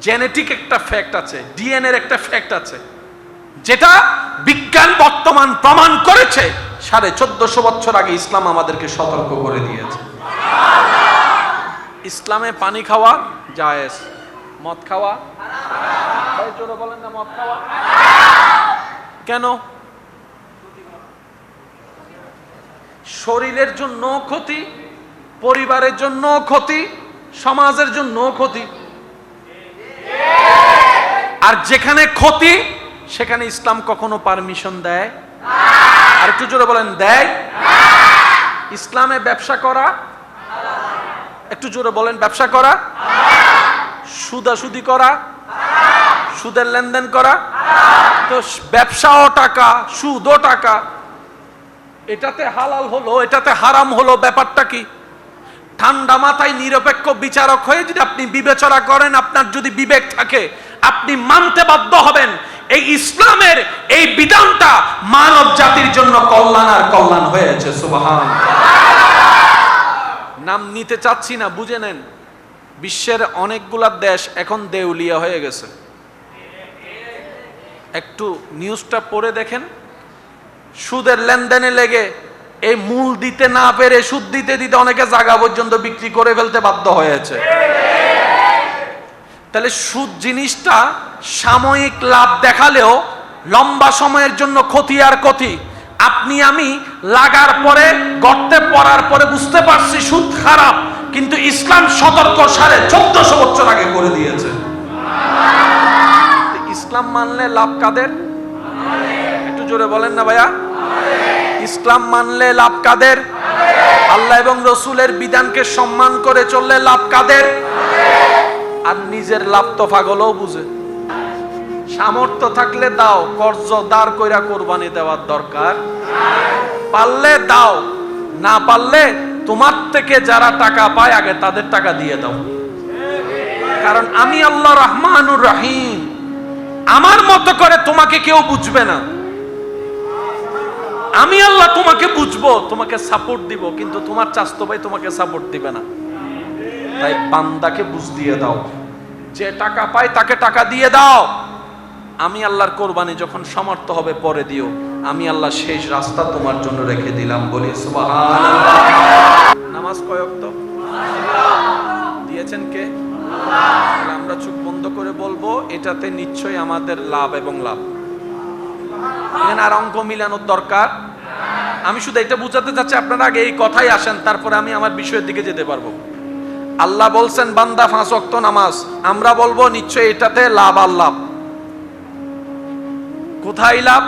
জেনেটিক একটা ফ্যাক্ট আছে, ডিএনএর একটা ফ্যাক্ট আছে, যেটা বিজ্ঞান বর্তমান প্রমাণ করেছে। 1450 বছর আগে ইসলাম আমাদেরকে সতর্ক করে দিয়েছে। ইসলামে পানি খাওয়া জায়েজ, মদ খাওয়া হারাম। বলেন না, মদ খাওয়া কেন? শরীরের জন্য ক্ষতি, পরিবারের জন্য ক্ষতি, সমাজের জন্য ক্ষতি। আর যেখানে ক্ষতি সেখানে ইসলাম কখনো পারমিশন দেয়? আর একটু জোরে বলেন, দেয়? ইসলামে ব্যবসা করা, একটু জোরে বলেন, ব্যবসা করা, সুদাসুদি করা, সুদের লেনদেন করা, তো ব্যবসাও টাকা, সুদও টাকা, এটাতে হালাল হলো, এটাতে হারাম হলো, ব্যাপারটা কি? ঠান্ডা মাথায় নিরপেক্ষ বিচারক হয়ে যদি আপনি বিবেচনা করেন, আপনার যদি বিবেক থাকে, আপনি মানতে বাধ্য হবেন এই ইসলামের এই বিধানটা মানব জাতির জন্য কল্যাণ আর কল্যাণ হয়েছে। সুবহানাল্লাহ। নাম নিতে চাচ্ছি না, বুঝে নেন, বিশ্বের অনেকগুলা দেশ এখন দেউলিয়া হয়ে গেছে। একটু নিউজটা পড়ে দেখেন, সুদের লেনদেনে লেগে এই মূল দিতে না পেরে সুদ দিতে দিতে অনেকে জায়গা পর্যন্ত বিক্রি করে ফেলতে বাধ্য হয়েছে। তাহলে সুদ জিনিসটা সাময়িক লাভ দেখালেও লম্বা সময়ের জন্য ক্ষতি আর ক্ষতি। আপনি আমি লাগার পরে, গর্তে পড়ার পরে বুঝতে পারছি সুদ খারাপ, কিন্তু ইসলাম সতর্ক 1450 বছর আগে করে দিয়েছে। ইসলাম মানলে লাভ কাদের? জোরে বলেন না ভাইয়া। ইসলাম মানলে লাভ কাদের? আল্লাহ এবং রসুলের বিধানকে সম্মান করে চললে লাভ কাদের? আর নিজের লাভ তো পাগলও বুঝে। সামর্থ্য থাকলে দাও, কর্জ দাঁড় কইরা কোরবানি দেওয়ার দরকার। পারলে দাও, না পারলে তোমার থেকে যারা টাকা পায় আগে তাদের টাকা দিয়ে দাও। কারণ আমি আল্লাহ রহমানুর রহিম, আমার মতো করে তোমাকে কেউ বুঝবে না। আমি আল্লাহ তোমাকে বুঝবো, তোমাকে সাপোর্ট দিব, কিন্তু তোমার চাচতো ভাই তোমাকে সাপোর্ট দিবে না। তাই বান্দাকে বুঝ দিয়ে দাও, যে টাকা পায় তাকে টাকা দিয়ে দাও। আমি আল্লাহর কোরবানি যখন সমর্থ হবে পরে দিও। আমি আল্লাহ শেষ রাস্তা তোমার জন্য রেখে দিলাম। বলি সুবহানাল্লাহ। নামাজ কয় ওয়াক্ত দিয়েছেন কে? আমরা চোখ বন্ধ করে বলবো, এটাতে নিশ্চয়ই আমাদের লাভ এবং লাভ। এখানে আর অঙ্ক মিলানোর দরকার। আমি শুধু এটা বুঝাতে চাচ্ছি, আপনারা আগে এই কথাই আসেন, তারপরে আমি আমার বিষয়ের দিকে যেতে পারবো। আল্লাহ বলছেন বান্দা 5 ওয়াক্ত নামাজ, আমরা বলবো নিশ্চয়ই এটাতে লাভ আর লাভ। কোথায় লাভ?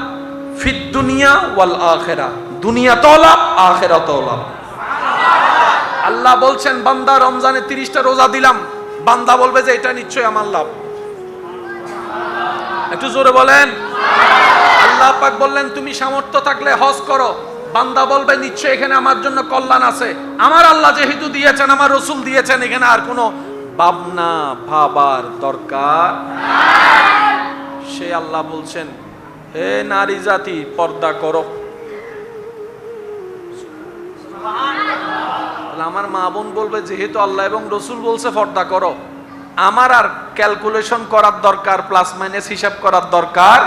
ফিদ দুনিয়া ওয়াল আখিরা, দুনিয়াতেও লাভ, আখিরাতেও লাভ। আল্লাহ বলছেন বান্দা রমজানে 30টা রোজা দিলাম, বান্দা বলবে যে এটা নিশ্চয়ই আমার লাভ। একটু জোরে বলেন। আল্লাহ পাক বললেন তুমি সামর্থ্য থাকলে হজ করো, বান্দা বলবে নিশ্চয়ই এখানে আমার জন্য কল্যাণ আছে। আমার আল্লাহ যেহেতু দিয়েছেন, আমার রসুল দিয়েছেন, এখানে আর কোনো ভাবনা ভাবার দরকার। সে আল্লাহ বলছেন হে নারী জাতি পর্দা করো। আমার মা বোন বলবে যেহেতু আল্লাহ এবং রসুল বলছে পর্দা করো, আমার আর ক্যালকুলেশন করার দরকার, প্লাস মাইনাস হিসাব করার দরকার।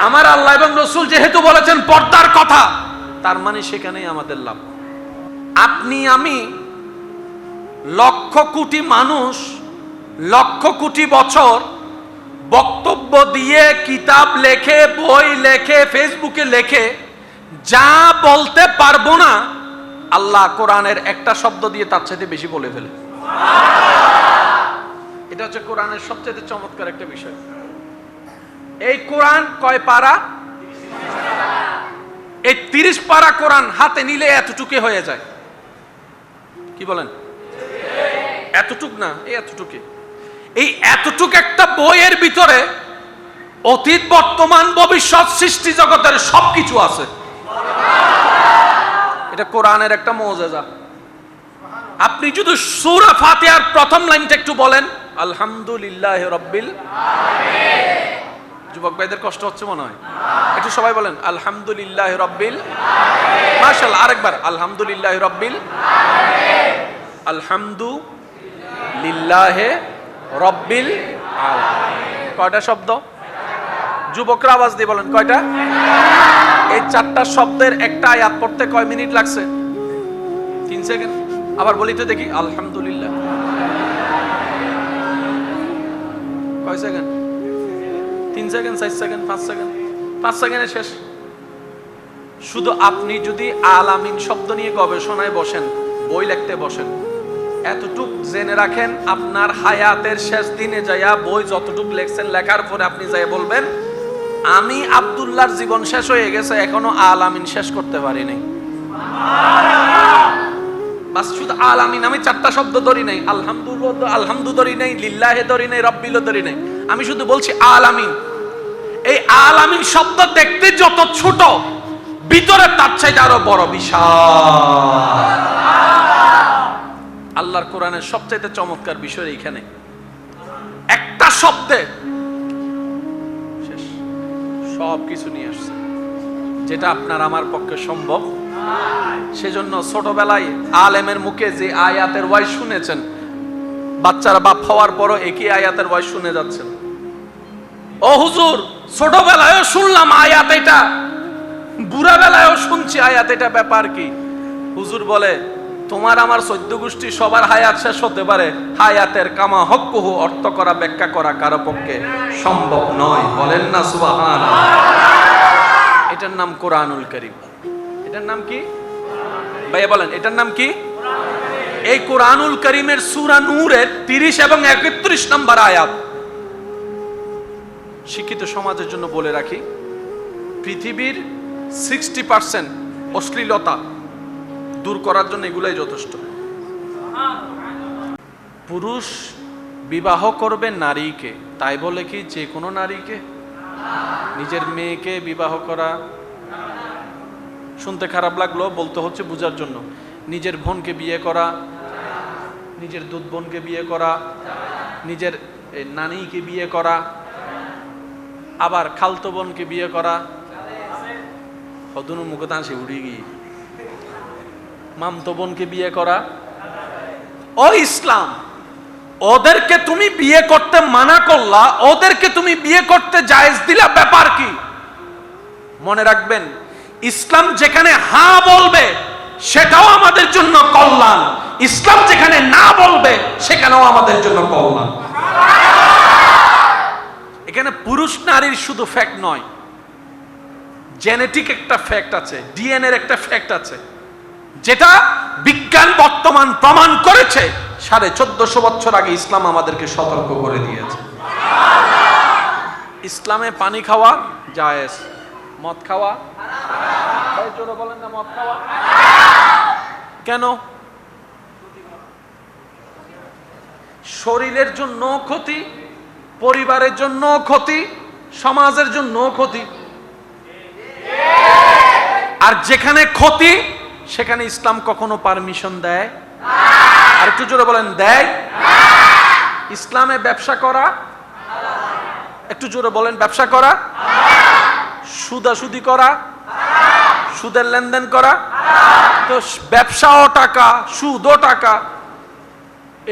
আমার আল্লাহ এবং রসুল যেহেতু বলেছেন পর্দার কথা, তার মানে সেখানেই আমাদের লাভ। আপনি আমি লক্ষ কোটি মানুষ লক্ষ কোটি বছর বক্তব্য দিয়ে, কিতাব লেখে, বই লেখে, ফেসবুকে লেখে, যা বলতে পারবো না, আল্লাহ কোরআনের একটা শব্দ দিয়ে তার চাইতে বেশি বলে ফেলে। এটা হচ্ছে কোরআনের সবচেয়ে চমৎকার একটা বিষয়। এই কোরআন কয় পারা? এই 30 পারা কোরআন হাতে নিলে এতটুকু হয়ে যায়। কি বলেন? এতটুক না, এই এতটুকু। এই এতটুক একটা বইয়ের ভিতরে অতীত, বর্তমান, ভবিষ্যৎ, সৃষ্টি জগতের সবকিছু আছে। এটা কোরআনের একটা মুজিজা। আপনি যদি সূরা ফাতিহার প্রথম লাইনটা একটু বলেন, আলহামদুলিল্লাহি রাব্বিল আলামিন। যুবক ভাইদের কষ্ট হচ্ছে মনে হয়, একটু সবাই বলেন আলহামদুলিল্লাহি রাব্বিল আলামিন। মাশাআল্লাহ, আরেকবার আলহামদুলিল্লাহি রাব্বিল আলামিন। আলহামদুলিল্লাহি রাব্বিল আলামিন। কয়টা শব্দ? যুবকরা আওয়াজ দিয়ে বলেন কয়টা? এই 4টা শব্দের একটা আয়াত পড়তে কয় মিনিট লাগছে? 3 সেকেন্ড। আবার বলি তো দেখি, আলহামদুলিল্লাহ কয় সেকেন্ড? 3 second, 4 second, 5 second. 5 সেকেন্ডে শেষ। শুধু আপনি যদি আলামিন শব্দ নিয়ে গবেষণায় বসেন, বই লিখতে বসেন, এতটুক জেনে রাখেন, আপনার হায়াতের শেষ দিনে যাইয়া বই যতটুক লেখছেন, লেখার পরে আপনি যাই বলবেন আমি আব্দুল্লাহর জীবন শেষ হয়ে গেছে, এখনো আলামিন শেষ করতে পারি নাই। বাস শুধু আলামিন, আমি 4টা শব্দ ধরি নাই, আলহামদুলিল্লাহ, আলহামদু ধরি নাই, লিল্লাহে ধরি নাই, রব্বিল ধরি নাই, আমি শুধু বলছি আলামিন। এই আলামিন শব্দ দেখতে যত ছোট, ভিতরে তার চাইতে আরো বড়, বিশাল। আল্লাহর কোরআনের সবচাইতে চমৎকার বিষয় এইখানে, একটা শব্দে শেষ সব কিছু নিয়ে আসছে, যেটা আপনার আমার পক্ষে সম্ভব। সেজন্য ছোটবেলায় আলেমের মুখে যে আয়াতের ওয়াইজ শুনেছেন, বাচ্চারা বাপ হওয়ার পরও একই আয়াতের ওয়াইজ শুনে যাচ্ছেন। ও হুজুর, ছোটবেলায়ও শুনলাম আয়াত এটা, বুড়া বেলায়ও শুনছি আয়াত এটা, ব্যাপার কি? হুজুর বলে তোমার আমার 14 গোষ্ঠী সবার হায়াত শেষ হতে পারে, হায়াতের কামা হক্কুহু অর্থ করা, ব্যাখ্যা করা কারো পক্ষে সম্ভব নয়। বলেন না সুবহানাল্লাহ। এটার নাম কোরআনুল কারীম। এটার নাম কি ভাইয়া বলেন? এটার নাম কি? এই কোরআনুল কারীমের সূরা নূরের 30 এবং 31 নম্বর আয়াত। শিক্ষিত সমাজের জন্য বলে রাখি, পৃথিবীর 60% অশ্লীলতা দূর করার জন্য এগুলাই যথেষ্ট। পুরুষ বিবাহ করবে নারীকে, তাই বলে কি যে কোনো নারীকে? নিজের মেয়েকে বিবাহ করা, শুনতে খারাপ লাগলো, বলতে হচ্ছে বোঝার জন্য। নিজের বোনকে বিয়ে করা, নিজের দুধ বোনকে বিয়ে করা, নিজের নানিকে বিয়ে করা, আবার খালতো বোনকে বিয়ে করা, হদুনু মুখে তাঁসে উড়ি গিয়ে মামতো বোনকে বিয়ে করা। ও ইসলাম, ওদেরকে তুমি বিয়ে করতে মানা করলা, ওদেরকে তুমি বিয়ে করতে জায়েজ দিলা, ব্যাপার কি? মনে রাখবেন, ইসলাম যেখানে হ্যাঁ বলবে সেটাও আমাদের জন্য কল্যাণ, ইসলাম যেখানে না বলবে সেখানেও আমাদের জন্য কল্যাণ। এখানে পুরুষ নারীর শুধু ফ্যাক্ট নয়, জেনেটিক একটা ফ্যাক্ট আছে, ডিএনএ এর একটা ফ্যাক্ট আছে, যেটা বিজ্ঞান বর্তমান প্রমাণ করেছে। 1450 বছর আগে ইসলাম আমাদেরকে সতর্ক করে দিয়েছে। ইসলামে পানি খাওয়া জায়েজ, মদ খাওয়া হারাম। জোরে বলেন না, মদ খাওয়া কেন? শরীরের জন্য ক্ষতি, পরিবারের জন্য ক্ষতি, সমাজের জন্য ক্ষতি। আর যেখানে ক্ষতি সেখানে ইসলাম কখনো পারমিশন দেয়? আর একটু জোরে বলেন, দেয়? ইসলামে ব্যবসা করা, একটু জোরে বলেন, ব্যবসা করা, সুদাসুদি করা, সুদের লেনদেন করা, তো ব্যবসাও টাকা, সুদও টাকা,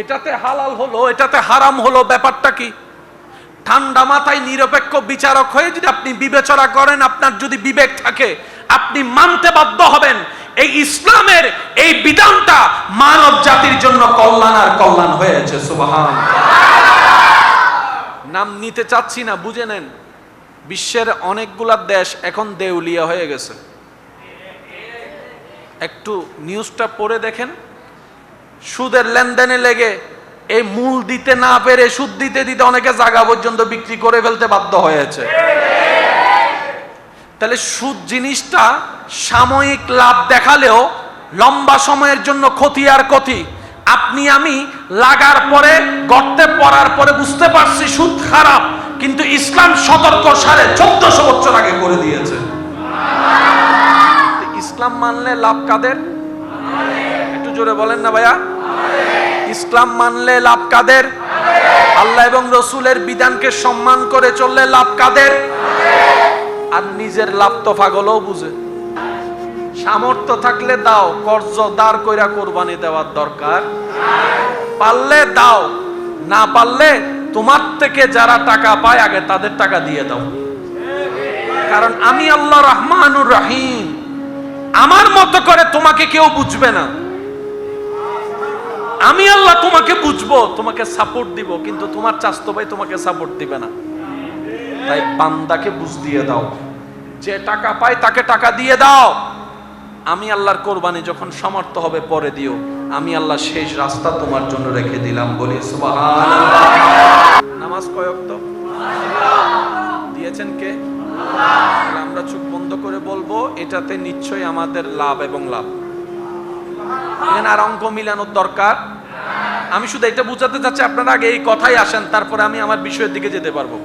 এটাতে হালাল হলো, এটাতে হারাম হলো, ব্যাপারটা কি? ঠান্ডা মাথায় নিরপেক্ষ বিচারক হয়ে যদি আপনি বিবেচনা করেন, আপনার যদি বিবেক থাকে, আপনি মানতে বাধ্য হবেন এই ইসলামের এই বিধানটা মানব জাতির জন্য কল্যাণ আর কল্যাণ হয়েছে। সুবহানাল্লাহ। নাম নিতে চাচ্ছি না, বুঝে নেন, বিশ্বের অনেকগুলা দেশ এখন দেউলিয়া হয়ে গেছে। একটু নিউজটা পড়ে দেখেন, সুদের লেনদেনে লেগে এই মূল দিতে না পেরে সুদ দিতে দিতে অনেকে জায়গা পর্যন্ত বিক্রি করে ফেলতে বাধ্য হয়েছে। তাহলে সুদ জিনিসটা সাময়িক লাভ দেখালেও লম্বা সময়ের জন্য ক্ষতি আর ক্ষতি। আপনি আমি লাগার পরে, গর্তে পড়ার পরে বুঝতে পারছি সুদ খারাপ, কিন্তু ইসলাম সতর্ক 1450 বছর আগে করে দিয়েছে। ইসলাম মানলে লাভ কাদের? একটু জোরে বলেন না ভাইয়া। ইসলাম মানলে লাভ কাদের? আল্লাহ এবং রসুলের বিধানকে সম্মান করে চললে লাভ কাদের? আর নিজের লাভ তো পাগলও বুঝে। সামর্থ্য থাকলে দাও, কর্জ দাঁড় কইরা কোরবানি দেওয়ার দরকার। পারলে দাও, না পারলে তোমার থেকে যারা টাকা পায় আগে তাদের টাকা দিয়ে দাও। কারণ আমি আল্লাহ রহমানুর রহিম, আমার মতো করে তোমাকে কেউ বুঝবে না। আমি আল্লাহ তোমাকে বুঝবো, তোমাকে সাপোর্ট দিব, কিন্তু তোমার চাচতো ভাই তোমাকে সাপোর্ট দিবে না। তাই বান্দাকে বুঝ দিয়ে দাও, যে টাকা পায় তাকে টাকা দিয়ে দাও। আমি আল্লাহর কোরবানি যখন সমর্থ হবে পরে দিও, আমি আল্লাহ শেষ রাস্তা তোমার জন্য রেখে দিলাম। বলি সুবহানাল্লাহ। নামাজ কয় ওয়াক্ত দিয়েছেন কে? আমরা চোখ বন্ধ করে বলবো, এটাতে নিশ্চয়ই আমাদের লাভ এবং লাভ। এখানে আর অঙ্ক মিলানোর দরকার। আমি শুধু এটা বুঝাতে চাচ্ছি, আপনারা আগে এই কথাই আসেন, তারপরে আমি আমার বিষয়ের দিকে যেতে পারবো।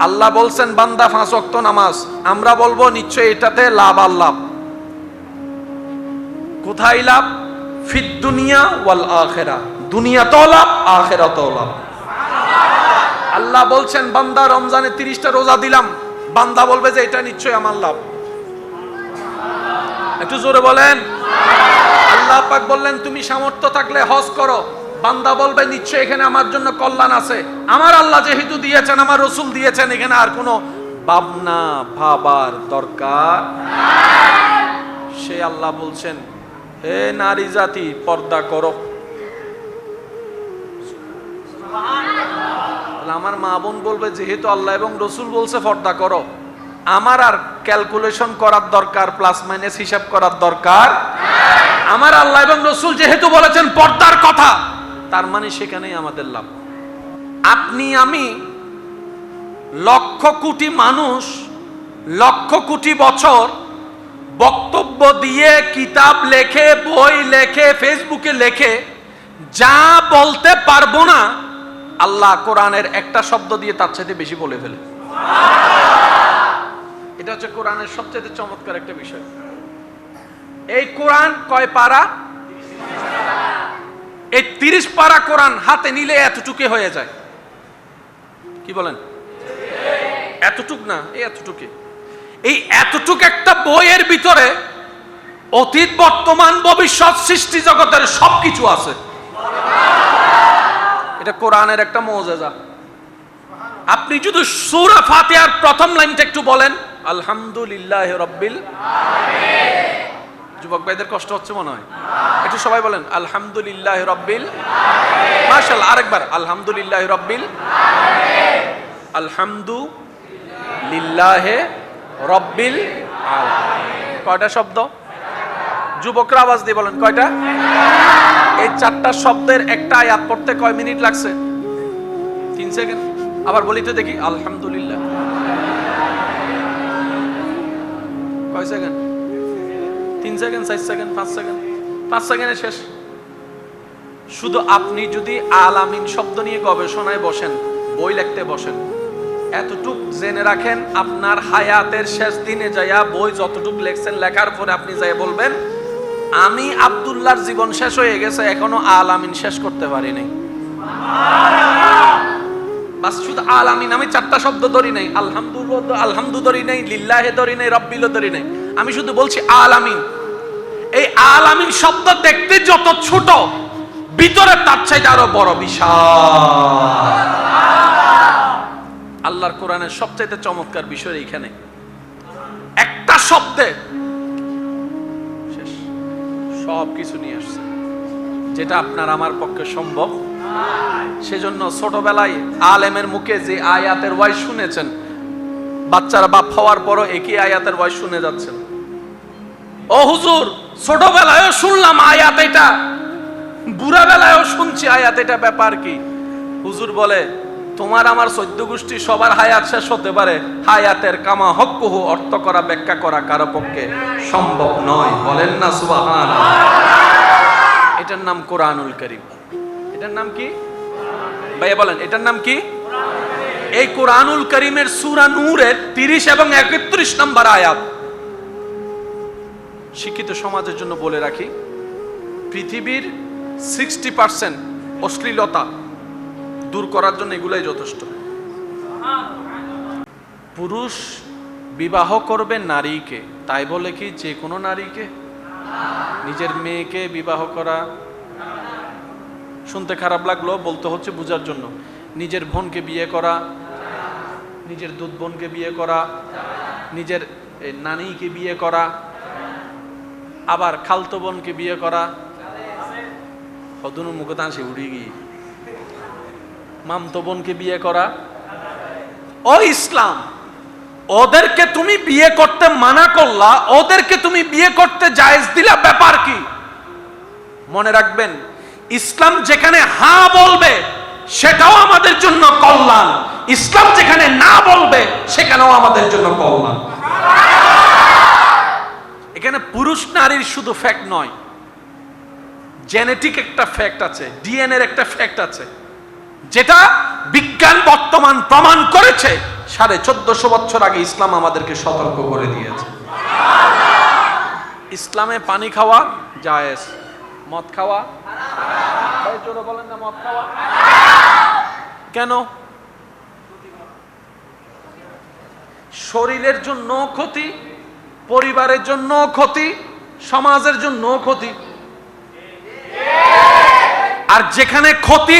আল্লাহ বলছেন বান্দা 5 ওয়াক্ত নামাজ, আমরা বলবো নিশ্চয়ই এটাতে লাভ আর লাভ। কোথায় লাভ? ফিদ দুনিয়া ওয়াল আখিরা, দুনিয়াতেও লাভ, আখিরাতেও লাভ। আল্লাহ বলছেন বান্দা রমজানে 30টা রোজা দিলাম, বান্দা বলবে যে এটা নিশ্চয়ই আমার লাভ। একটু জোরে বলেন। আল্লাহ পাক বললেন তুমি সামর্থ্য থাকলে হজ করো, বান্দা বলবে নিশ্চয়ই এখানে আমার জন্য কল্যাণ আছে। আমার আল্লাহ যেহেতু দিয়েছেন, আমার রসুল দিয়েছেন, এখানে আর কোনো ভাবনা ভাবার দরকার। সে আল্লাহ বলছেন হে নারী জাতি পর্দা করো। আমার মা বোন বলবে যেহেতু আল্লাহ এবং রসুল বলছে পর্দা করো, আমার আর ক্যালকুলেশন করার দরকার, প্লাস মাইনাস হিসাব করার দরকার। আমার আল্লাহ এবং রসুল যেহেতু বলেছেন পর্দার কথা, তার মানে সেখানেই আমাদের লাভ। আপনি আমি লক্ষ কোটি মানুষ লক্ষ কোটি বছর বক্তব্য দিয়ে, কিতাব লেখে, বই লেখে, ফেসবুকে লেখে, যা বলতে পারবো না আল্লাহ কোরআনের একটা শব্দ দিয়ে তার চাইতে বেশি বলে ফেলে। এটা হচ্ছে কোরআনের সবচেয়ে চমৎকার একটা বিষয়। এই কোরআন কয় পারা? এই 30 পারা কোরআন হাতে নিলে এতটুকু হয়ে যায়। কি বলেন? এতটুক না, এই এতটুকু। এই এতটুক একটা বইয়ের ভিতরে অতীত, বর্তমান, ভবিষ্যৎ, সৃষ্টি জগতের সবকিছু আছে। এটা কোরআনের একটা মুজিজা। আপনি যদি সূরা ফাতিহার প্রথম লাইনটা একটু বলেন, আলহামদুলিল্লাহি রাব্বিল আলামিন। যুবক ভাইদের কষ্ট হচ্ছে মনে হয়, একটু সবাই বলেন আলহামদুলিল্লাহি রাব্বিল আলামিন। মাশাআল্লাহ, আরেকবার আলহামদুলিল্লাহি রাব্বিল আলামিন। আলহামদুলিল্লাহি রাব্বিল আলামিন। কয়টা শব্দ? যুবকরা আওয়াজ দিয়ে বলেন কয়টা? এই 4টা শব্দের একটা আয়াত পড়তে কয় মিনিট লাগছে? 3 সেকেন্ড। আবার বলি তো দেখি, আলহামদুলিল্লাহ। কয় সেকেন্ড? 3 second, 4 second, 5 second. 5 সেকেন্ডে শেষ। শুধু আপনি যদি আলামিন শব্দ নিয়ে গবেষণায় বসেন, বই লিখতে বসেন, এতটুক জেনে রাখেন, আপনার হায়াতের শেষ দিনে যাইয়া বই যতটুক লেখছেন, লেখার পরে আপনি যাই বলবেন, আমি আব্দুল্লাহর জীবন শেষ হয়ে গেছে, এখনো আলামিন শেষ করতে পারিনি। বাস শুধু আলামিন। আমি 4টা শব্দ ধরি নাই, আলহামদুলিল্লাহ, আলহামদু ধরি নাই, লিল্লাহে ধরি নাই, রব্বিলও ধরি নাই। আমি শুধু বলছি আলামিন। এই আলামিন শব্দ দেখতে যত ছোট, ভিতরে তার চাইতে আরো বড়, বিশাল। আল্লাহর কোরআনের সবচাইতে চমৎকার বিষয় এইখানে, একটা শব্দে শেষ সব কিছু নিয়ে আসছে, যেটা আপনার আমার পক্ষে সম্ভব। সেজন্য ছোটবেলায় আলেমের মুখে যে আয়াতের ওয়াইজ শুনেছেন, বাচ্চারা বাপ হওয়ার পরও একই আয়াতের ওয়াইজ শুনে যাচ্ছেন। ও হুজুর, ছোটবেলায়ও শুনলাম আয়াত এটা, বুড়া বেলায়ও শুনছি আয়াত এটা, ব্যাপার কি? হুজুর বলে, তোমার আমার 14 গোষ্ঠী সবার হায়াত শেষ হতে পারে, হায়াতের কামা হক্কুহু অর্থ করা, ব্যাখ্যা করা কারো পক্ষে সম্ভব নয়। বলেন না সুবহানাল্লাহ। এটার নাম কোরআনুল কারীম। এটার নাম কি ভাইয়া বলেন? এটার নাম কি? এই কোরআনুল কারীমের সূরা নূরের 30 এবং 31 নম্বর আয়াত। শিক্ষিত সমাজের জন্য বলে রাখি, পৃথিবীর 60% অশ্লীলতা দূর করার জন্য এগুলাই যথেষ্ট। পুরুষ বিবাহ করবে নারীকে, তাই বলে কি যে কোনো নারীকে? নিজের মেয়েকে বিবাহ করা, শুনতে খারাপ লাগলো, বলতে হচ্ছে বোঝার জন্য। নিজের বোনকে বিয়ে করা, নিজের দুধ বোনকে বিয়ে করা, নিজের নানিকে বিয়ে করা, আবার খালতো বোনকে বিয়ে করা, হদুন মুখে তাঁসে উড়ি গিয়ে মামতো বোনকে বিয়ে করা। ও ইসলাম, ওদেরকে তুমি বিয়ে করতে মানা করলা, ওদেরকে তুমি বিয়ে করতে জায়েজ দিলা, ব্যাপার কি? মনে রাখবেন, ইসলাম যেখানে হ্যাঁ বলবে সেটাও আমাদের জন্য কল্যাণ, ইসলাম যেখানে না বলবে সেখানেও আমাদের জন্য কল্যাণ। এখানে পুরুষ নারীর শুধু ফ্যাক্ট নয়, জেনেটিক একটা ফ্যাক্ট আছে, ডিএনএর একটা ফ্যাক্ট আছে, যেটা বিজ্ঞান বর্তমান প্রমাণ করেছে। 1450 বছর আগে ইসলাম আমাদেরকে সতর্ক করে দিয়েছে। ইসলামে পানি খাওয়া জায়েজ, মদ খাওয়া হারাম। জোরে বলেন না, মদ খাওয়া কেন? শরীরের জন্য ক্ষতি, পরিবারের জন্য ক্ষতি, সমাজের জন্য ক্ষতি। আর যেখানে ক্ষতি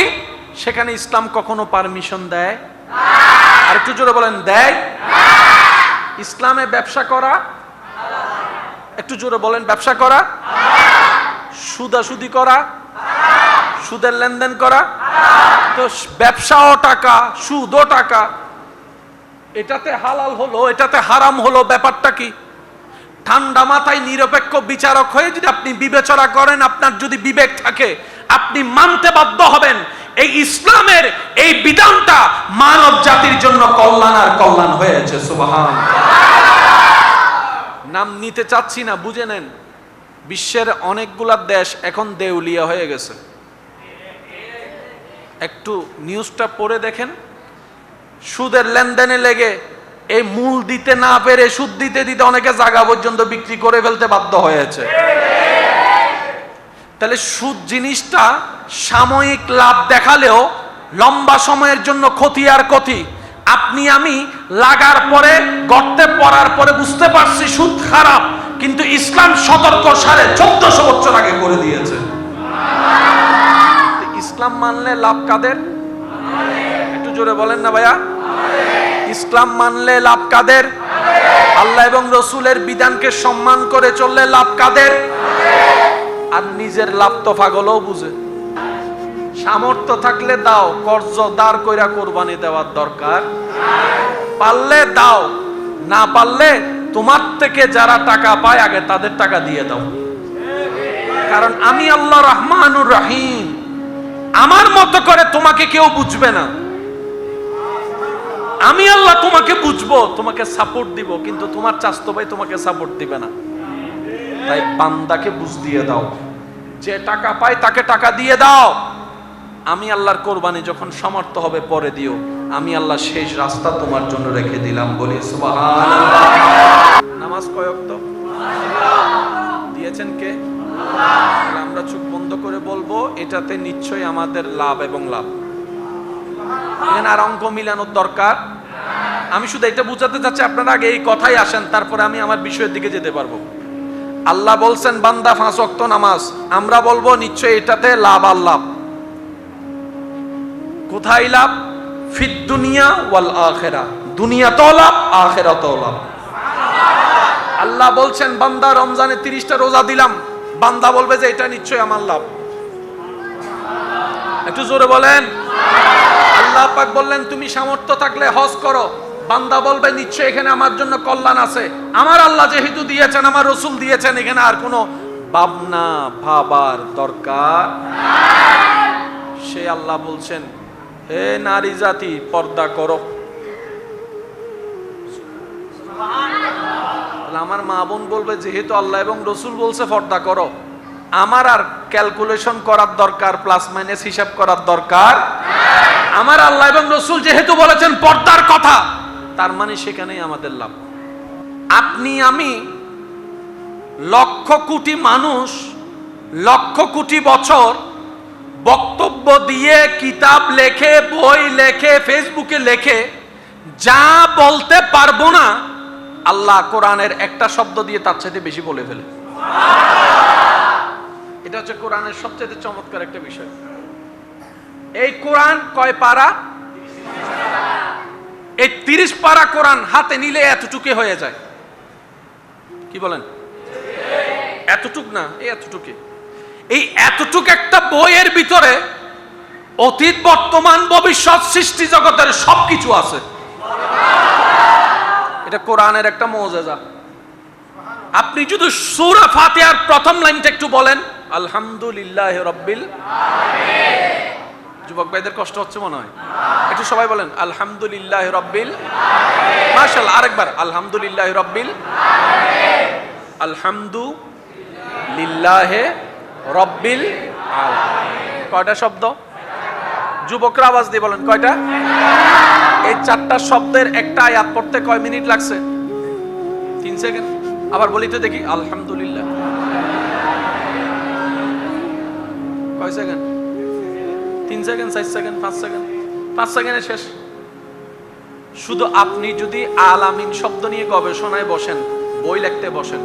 সেখানে ইসলাম কখনো পারমিশন দেয়? আর একটু জোরে বলেন, দেয়? ইসলামে ব্যবসা করা, একটু জোরে বলেন, ব্যবসা করা, সুদাসুদি করা, সুদের লেনদেন করা। তো ব্যবসাও টাকা, সুদও টাকা, এটাতে হালাল হলো, এটাতে হারাম হলো, ব্যাপারটা কি? ঠান্ডা মাথায় নিরপেক্ষ বিচারক হয়ে যদি আপনি বিবেচনা করেন, আপনার যদি বিবেক থাকে, আপনি মানতে বাধ্য হবেন এই ইসলামের এই বিধানটা মানব জাতির জন্য কল্যাণ আর কল্যাণ হয়েছে। সুবহানাল্লাহ। নাম নিতে চাচ্ছি না, বুঝে নেন, বিশ্বের অনেকগুলা দেশ এখন দেউলিয়া হয়ে গেছে। একটু নিউজটা পড়ে দেখেন, সুদের লেনদেনে লেগে এই মূল দিতে না পেরে সুদ দিতে দিতে অনেকে জায়গা পর্যন্ত বিক্রি করে ফেলতে বাধ্য হয়েছে। তাহলে সুদ জিনিসটা সাময়িক লাভ দেখালেও লম্বা সময়ের জন্য ক্ষতি আর ক্ষতি। আপনি আমি লাগার পরে, গর্তে পড়ার পরে বুঝতে পারছি সুদ খারাপ, কিন্তু ইসলাম সতর্ক 1450 বছর আগে করে দিয়েছে। ইসলাম মানলে লাভ কাদের? একটু জোরে বলেন না ভাইয়া। ইসলাম মানলে লাভ কাদের? আল্লাহ এবং রসুলের বিধানকে সম্মান করে চললে লাভ কাদের? আর নিজের লাভ তো পাগলও বুঝে। সামর্থ্য থাকলে দাও, কর্জ দাঁড় কইরা কোরবানি দেওয়ার দরকার। পারলে দাও, না পারলে তোমার থেকে যারা টাকা পায় আগে তাদের টাকা দিয়ে দাও। কারণ আমি আল্লাহ রহমানুর রহিম, আমার মতো করে তোমাকে কেউ বুঝবে না। আমি আল্লাহ তোমাকে বুঝবো, তোমাকে সাপোর্ট দিব, কিন্তু তোমার চাচতো ভাই তোমাকে সাপোর্ট দিবে না। তাই বান্দাকে বুঝ দিয়ে দাও, যে টাকা পায় তাকে টাকা দিয়ে দাও। আমি আল্লাহর কোরবানি যখন সমর্থ হবে পরে দিও, আমি আল্লাহ শেষ রাস্তা তোমার জন্য রেখে দিলাম। বলি সুবহানাল্লাহ। নামাজ কয় ওয়াক্ত দিয়েছেন কে? আমরা চোখ বন্ধ করে বলবো এটাতে নিশ্চয়ই আমাদের লাভ এবং লাভ। আর অঙ্ক মিলানোর দরকার। আমি শুধু এটা বুঝাতে চাচ্ছি, আপনারা আগে এই কথাই আসেন, তারপরে আমি আমার বিষয়ের দিকে যেতে পারবো। আল্লাহ বলছেন বান্দা 5 ওয়াক্ত নামাজ, আমরা বলবো নিশ্চয়ই এটাতে লাভ আর লাভ। কোথায় লাভ? ফিদ দুনিয়া ওয়াল আখিরাহ, দুনিয়াতেও লাভ, আখিরাতেও লাভ। আল্লাহ বলছেন বান্দা রমজানে 30টা রোজা দিলাম, বান্দা বলবে যে এটা নিশ্চয়ই আমার লাভ। একটু জোরে বলেন। আল্লাহ পাক বললেন তুমি সামর্থ্য থাকলে হজ করো, বান্দা বলবে নিশ্চয়ই এখানে আমার জন্য কল্যাণ আছে। আমার আল্লাহ যেহেতু দিয়েছেন, আমার রসুল দিয়েছেন, এখানে আর কোনো ভাবনা ভাবার দরকার। সে আল্লাহ বলছেন হে নারী জাতি পর্দা করো। আমার মা বোন বলবে যেহেতু আল্লাহ এবং রসুল বলছে পর্দা করো, আমার আর ক্যালকুলেশন করার দরকার, প্লাস মাইনাস হিসাব করার দরকার। আমার আল্লাহ এবং রসুল যেহেতু বলেছেন পর্দার কথা, তার মানে সেখানেই আমাদের লাভ। আপনি আমি লক্ষ কোটি মানুষ লক্ষ কোটি বছর বক্তব্য দিয়ে, কিতাব লেখে, বই লেখে, ফেসবুকে লেখে, যা বলতে পারবো না আল্লাহ কোরআনের একটা শব্দ দিয়ে তার চাইতে বেশি বলে ফেলে। এটা হচ্ছে কোরআনের সবচেয়ে চমৎকার একটা বিষয়। এই কোরআন কয় পারা? এই 30 পারা কোরআন হাতে নিলে এতটুকু হয়ে যায়। কি বলেন? এতটুক না, এই এতটুকু। এই এতটুক একটা বইয়ের ভিতরে অতীত, বর্তমান, ভবিষ্যৎ, সৃষ্টি জগতের সবকিছু আছে। এটা কোরআনের একটা মুজিজা। আপনি যদি সূরা ফাতিহার প্রথম লাইনটা একটু বলেন, আলহামদুলিল্লাহি রাব্বিল আলামিন। যুবক ভাইদের কষ্ট হচ্ছে মনে হয়, একটু সবাই বলেন আলহামদুলিল্লাহি রাব্বিল আলামিন। মাশাআল্লাহ, আরেকবার আলহামদুলিল্লাহি রাব্বিল আলামিন। আলহামদুলিল্লাহি রাব্বিল আলামিন। কয়টা শব্দ? যুবকরা আওয়াজ দিয়ে বলেন কয়টা? এই 4টা শব্দের একটা আয়াত পড়তে কয় মিনিট লাগছে? 3 সেকেন্ড। আবার বলি তো দেখি, আলহামদুলিল্লাহ। কয় সেকেন্ড? 3 second, 4 second, 5 second. 5 সেকেন্ডে শেষ। শুধু আপনি যদি আলামিন শব্দ নিয়ে গবেষণায় বসেন, বই লিখতে বসেন,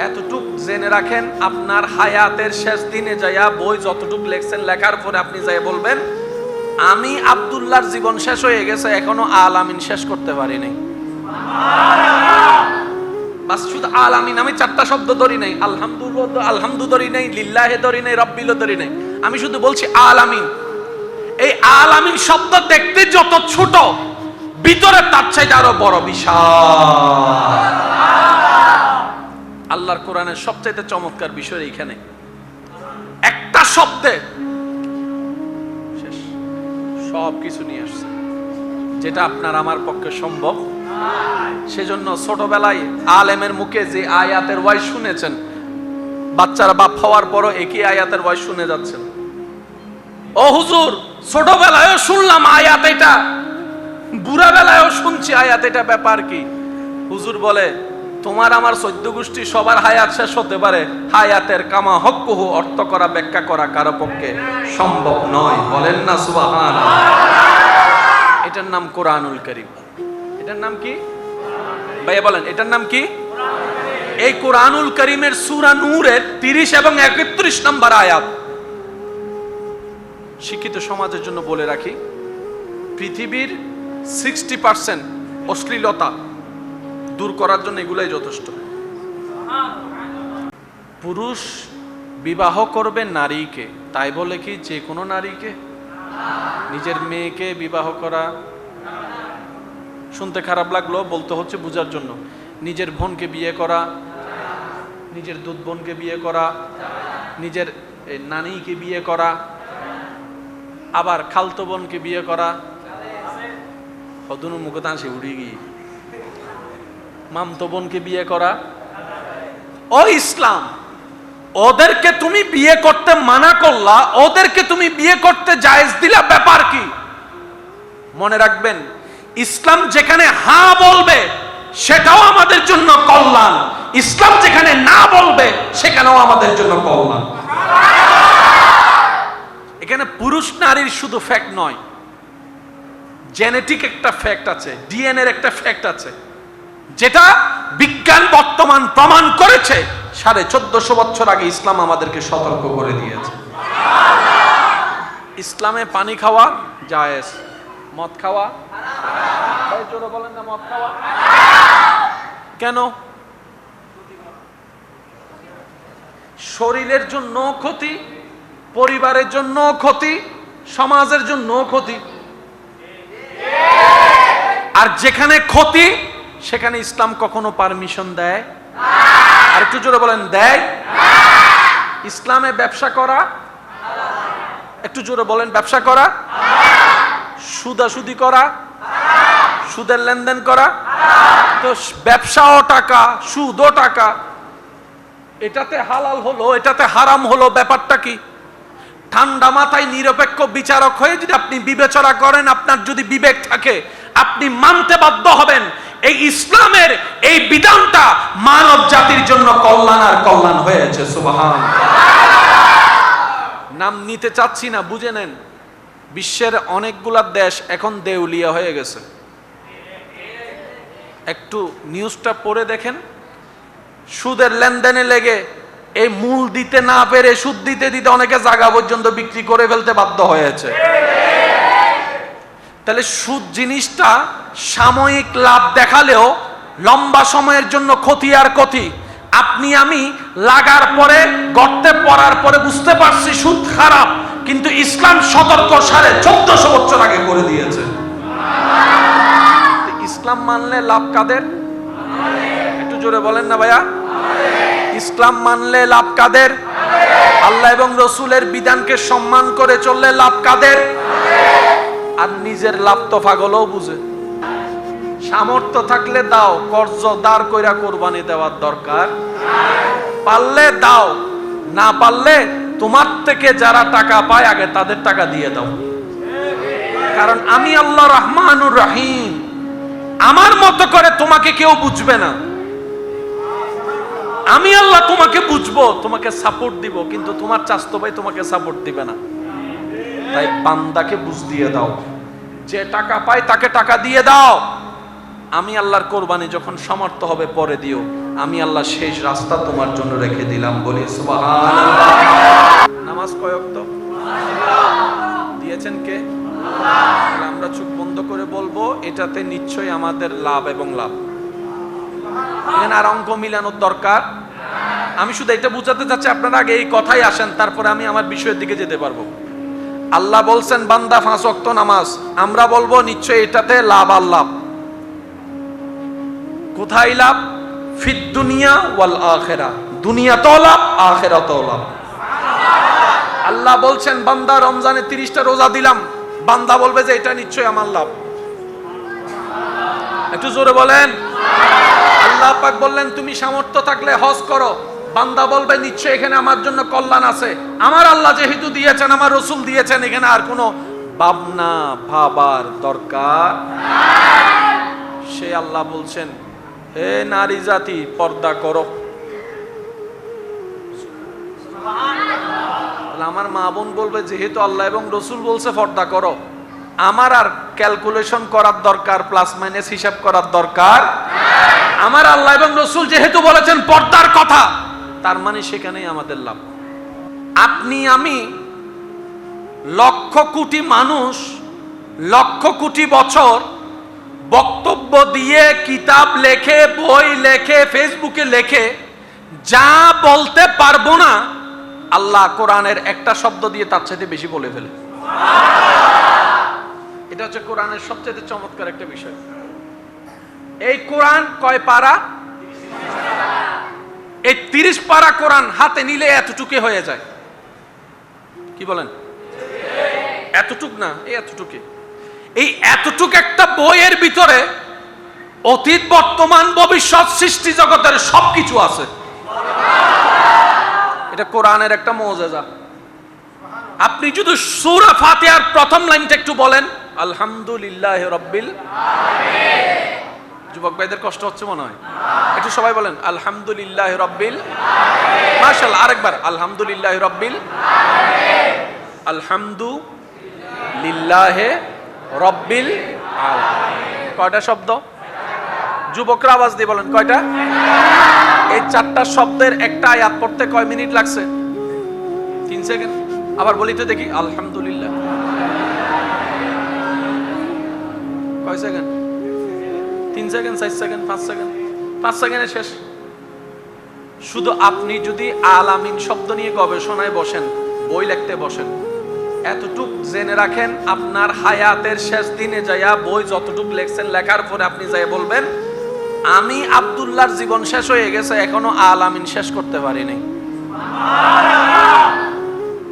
এতটুক জেনে রাখেন, আপনার হায়াতের শেষ দিনে যাইয়া বই যতটুক লেখছেন, লেখার পরে আপনি যাই বলবেন আমি আব্দুল্লাহর জীবন শেষ হয়ে গেছে, এখনো আলামিন শেষ করতে পারি নাই। বাস শুধু আলামিন, আমি 4টা শব্দ ধরি নাই, আলহামদু ধরি নাই, লিল্লাহে ধরি নাই, রব্বিল ধরি নাই, আমি শুধু বলছি আলামিন। এই আলামিন শব্দ দেখতে যত ছোট, ভিতরে তার চাইতে আরো বড়, বিশাল। আল্লাহর কোরআনের সবচাইতে চমৎকার বিষয় এইখানে, একটা শব্দে শেষ সব কিছু নিয়ে আসছে, যেটা আপনার আমার পক্ষে সম্ভব। সেজন্য ছোটবেলায় আলেমের মুখে যে আয়াতের ওয়াজ শুনেছেন, বাচ্চারা বাপ হওয়ার পরও একই আয়াতের ওয়াজ শুনে যাচ্ছেন। ও হুজুর, ছোটবেলায়ও শুনলাম আয়াত এটা, বুড়া বেলায়ও শুনছি আয়াত এটা, ব্যাপার কি? হুজুর বলে, তোমার আমার 14 গোষ্ঠী সবার হায়াত শেষ হতে পারে, হায়াতের কামা হক্কুহু অর্থ করা ব্যাখ্যা করা কারো পক্ষে সম্ভব নয়। বলেন না সুবহানাল্লাহ। এটার নাম কোরআনুল কারীম। এটার নাম কি ভাইয়া বলেন? এটার নাম কি? এই কোরআনুল কারীমের সূরা নূরের 30 এবং 31 নম্বর আয়াত। শিক্ষিত সমাজের জন্য বলে রাখি, পৃথিবীর 60% অশ্লীলতা দূর করার জন্য এগুলাই যথেষ্ট। পুরুষ বিবাহ করবে নারীকে, তাই বলে কি যে কোনো নারীকে? নিজের মেয়েকে বিবাহ করা, শুনতে খারাপ লাগলো, বলতে হচ্ছে বোঝার জন্য। নিজের বোনকে বিয়ে করা, নিজের দুধ বোনকে বিয়ে করা, নিজের নানিকে বিয়ে করা, আবার খালতো বোনকে বিয়ে করা, হদুনুর মুখে তাঁসে উড়ে গিয়ে মামতো বোনকে বিয়ে করা। ও ইসলাম, ওদেরকে তুমি বিয়ে করতে মানা করলা, ওদেরকে তুমি বিয়ে করতে জায়েজ দিলা, ব্যাপার কি? মনে রাখবেন, ইসলাম যেখানে হ্যাঁ বলবে সেটাও আমাদের জন্য কল্যাণ, ইসলাম যেখানে না বলবে সেখানেও আমাদের জন্য কল্যাণ। এখানে পুরুষ নারীর শুধু ফ্যাক্ট নয়, জেনেটিক একটা ফ্যাক্ট আছে, ডিএনএ এর একটা ফ্যাক্ট আছে, যেটা বিজ্ঞান বর্তমান প্রমাণ করেছে। 1450 বছর আগে ইসলাম আমাদেরকে সতর্ক করে দিয়েছে। ইসলামে পানি খাওয়া জায়েজ, মদ খাওয়া হারাম। জোরে বলেন না, মদ খাওয়া কেন? শরীরের জন্য ক্ষতি, পরিবারের জন্য ক্ষতি, সমাজের জন্য ক্ষতি। আর যেখানে ক্ষতি সেখানে ইসলাম কখনো পারমিশন দেয়? আর একটু জোরে বলেন, দেয়? ইসলামে ব্যবসা করা, একটু জোরে বলেন, ব্যবসা করা, সুদাসুদি করা, সুদের লেনদেন করা, তো ব্যবসাও টাকা, সুদও টাকা, এটাতে হালাল হলো, এটাতে হারাম হলো, ব্যাপারটা কি? ঠান্ডা মাথায় নিরপেক্ষ বিচারক হয়ে যদি আপনি বিবেচনা করেন, আপনার যদি বিবেক থাকে, আপনি মানতে বাধ্য হবেন এই ইসলামের এই বিধানটা মানব জাতির জন্য কল্যাণ আর কল্যাণ হয়েছে। সুবহানাল্লাহ। নাম নিতে চাচ্ছি না, বুঝে নেন, বিশ্বের অনেকগুলা দেশ এখন দেউলিয়া হয়ে গেছে। একটু নিউজটা পড়ে দেখেন, সুদের লেনদেনে লেগে এই মূল দিতে না পেরে সুদ দিতে দিতে অনেকে জায়গা পর্যন্ত বিক্রি করে ফেলতে বাধ্য হয়েছে। তাহলে সুদ জিনিসটা সাময়িক লাভ দেখালেও লম্বা সময়ের জন্য ক্ষতি আর ক্ষতি। আপনি আমি লাগার পরে, গর্তে পড়ার পরে বুঝতে পারছি সুদ খারাপ, কিন্তু ইসলাম সতর্ক 1450 বছর আগে করে দিয়েছে। ইসলাম মানলে লাভ কাদের? একটু জোরে বলেন না ভাইয়া। ইসলাম মানলে লাভ কাদের? আল্লাহ এবং রসুলের বিধানকে সম্মান করে চললে লাভ কাদের? আর নিজের লাভ তো পাগলও বুঝে। সামর্থ্য থাকলে দাও, কর্জ দাঁড় কইরা কোরবানি দেওয়ার দরকার, পারলে দাও, না পারলে তোমার থেকে যারা টাকা পায় আগে তাদের টাকা দিয়ে দাও। কারণ আমি আল্লাহ রহমানুর রহিম, আমার মতো করে তোমাকে কেউ বুঝবে না। আমি আল্লাহ তোমাকে বুঝবো, তোমাকে সাপোর্ট দিব, কিন্তু তোমার চাচতো ভাই তোমাকে সাপোর্ট দিবে না। তাই বান্দাকে বুঝ দিয়ে দাও, যে টাকা পায় তাকে টাকা দিয়ে দাও। আমি আল্লাহর কোরবানি যখন সমর্থ হবে পরে দিও, আমি আল্লাহ শেষ রাস্তা তোমার জন্য রেখে দিলাম। বলি সুবহানাল্লাহ। নামাজ কয় ওয়াক্ত দিয়েছেন কে? আমরা চোখ বন্ধ করে বলবো, এটাতে নিশ্চয়ই আমাদের লাভ এবং লাভ। আর অঙ্ক মিলানোর দরকার। আমি শুধু এটা বুঝাতে চাচ্ছি, আপনারা আগে এই কথাই আসেন, তারপরে আমি আমার বিষয়ের দিকে যেতে পারবো। আল্লাহ বলছেন বান্দা 5 ওয়াক্ত নামাজ, আমরা বলবো নিশ্চয়ই এটাতে লাভ আর লাভ। কোথায় লাভ? ফিদ দুনিয়া ওয়াল আখিরা, দুনিয়াতেও লাভ আখিরাতেও লাভ। আল্লাহ বলছেন বান্দা রমজানে 30টা রোজা দিলাম, বান্দা বলবে যে এটা নিশ্চয়ই আমার লাভ। একটু জোরে বলেন। আল্লাহ পাক বললেন তুমি সামর্থ্য থাকলে হজ করো, বান্দা বলবে নিশ্চয়ই এখানে আমার জন্য কল্যাণ আছে। আমার আল্লাহ যেহেতু দিয়েছেন, আমার রসুল দিয়েছেন, এখানে আর কোনো ভাবনা ভাবার দরকার। সে আল্লাহ বলছেন হে নারী জাতি পর্দা করো। আমার মা বোন বলবে যেহেতু আল্লাহ এবং রসুল বলছে পর্দা করো, আমার আর ক্যালকুলেশন করার দরকার, প্লাস মাইনাস হিসাব করার দরকার। আমার আল্লাহ এবং রসুল যেহেতু বলেছেন পর্দার কথা, তার মানে সেখানেই আমাদের লাভ। আপনি আমি লক্ষ কোটি মানুষ লক্ষ কোটি বছর বক্তব্য দিয়ে, কিতাব লেখে, বই লেখে, ফেসবুকে লেখে, যা বলতে পারবো না আল্লাহ কোরআনের একটা শব্দ দিয়ে তার চাইতে বেশি বলে ফেলে। এটা হচ্ছে কোরআনের সবচেয়ে চমৎকার একটা বিষয়। এই কোরআন কয় পারা? এই 30 পারা কোরআন হাতে নিলে এতটুকু হয়ে যায়। কি বলেন? এতটুক না, এই এতটুকু। এই এতটুক একটা বইয়ের ভিতরে অতীত, বর্তমান, ভবিষ্যৎ, সৃষ্টি জগতের সবকিছু আছে। এটা কোরআনের একটা মুজিজা। আপনি যদি সূরা ফাতিহার প্রথম লাইনটা একটু বলেন, আলহামদুলিল্লাহি রাব্বিল আলামিন। যুবক ভাইদের কষ্ট হচ্ছে মনে হয়, একটু সবাই বলেন আলহামদুলিল্লাহি রাব্বিল আলামিন। মাশাআল্লাহ, আরেকবার আলহামদুলিল্লাহি রাব্বিল আলামিন। আলহামদুলিল্লাহি রাব্বিল আলামিন। কয়টা শব্দ? যুবকরা আওয়াজ দিয়ে বলেন কয়টা? এই 4টা শব্দের একটা আয়াত পড়তে কয় মিনিট লাগছে? 3 সেকেন্ড। আবার বলি তো দেখি, আলহামদুলিল্লাহ কয় সেকেন্ড? 3 second, 4 second, 5 second. 5 সেকেন্ডে শেষ। শুধু আপনি যদি আলামিন শব্দ নিয়ে গবেষণায় বসেন, বই লিখতে বসেন, এতটুক জেনে রাখেন, আপনার হায়াতের শেষ দিনে যাইয়া বই যতটুক লেখছেন, লেখার পরে আপনি যাই বলবেন আমি আব্দুল্লাহর জীবন শেষ হয়ে গেছে, এখনো আলামিন শেষ করতে পারিনি।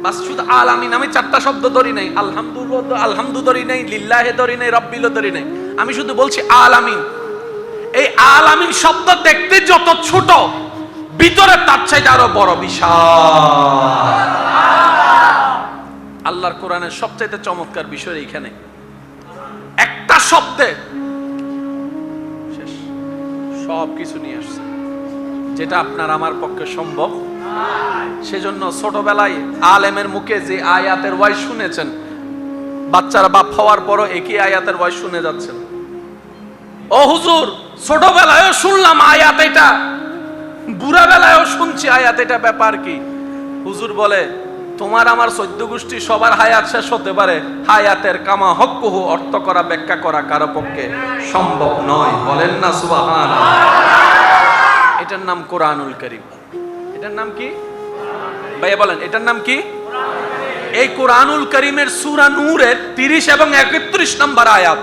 বাস শুধু আলামিন। আমি 4টা শব্দ ধরি নাই, আলহামদু ধরি নাই, লিল্লাহে ধরি নাই, রব্বিল ধরি নাই। আমি শুধু বলছি আলামিন। এই আলামিন শব্দ দেখতে যত ছোট, ভিতরে তার চাইতে আরো বড়, বিশাল। আল্লাহর কোরআনের সবচেয়ে চমৎকার বিষয় এইখানে, একটা শব্দে শেষ সবকিছু নিয়ে আসছে, যেটা আপনার আমার পক্ষে সম্ভব। সেজন্য ছোটবেলায় আলেমের মুখে যে আয়াতের ওয়াইজ শুনেছেন, বাচ্চারা বাপ হওয়ার পরও একই আয়াতের ওয়াইজ শুনে যাচ্ছেন। ও হুজুর, ছোটবেলায়ও শুনলাম আয়াত এটা, বুড়া বেলায়ও শুনছি আয়াত এটা, ব্যাপার কি? হুজুর বলে তোমার আমার 14 গোষ্ঠী সবার হায়াত শেষ হতে পারে, হায়াতের কামা হক্কুহু অর্থ করা, ব্যাখ্যা করা কারো পক্ষে সম্ভব নয়। বলেন না সুবহানাল্লাহ। এটার নাম কোরআনুল কারীম। এটার নাম কি ভাইয়া বলেন? এটার নাম কি? এই কোরআনুল কারীমের সূরা নূরের 30 এবং 31 নম্বর আয়াত।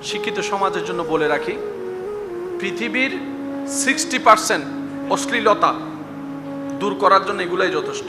শিক্ষিত সমাজের জন্য বলে রাখি, পৃথিবীর 60% অশ্লীলতা দূর করার জন্য এগুলাই যথেষ্ট।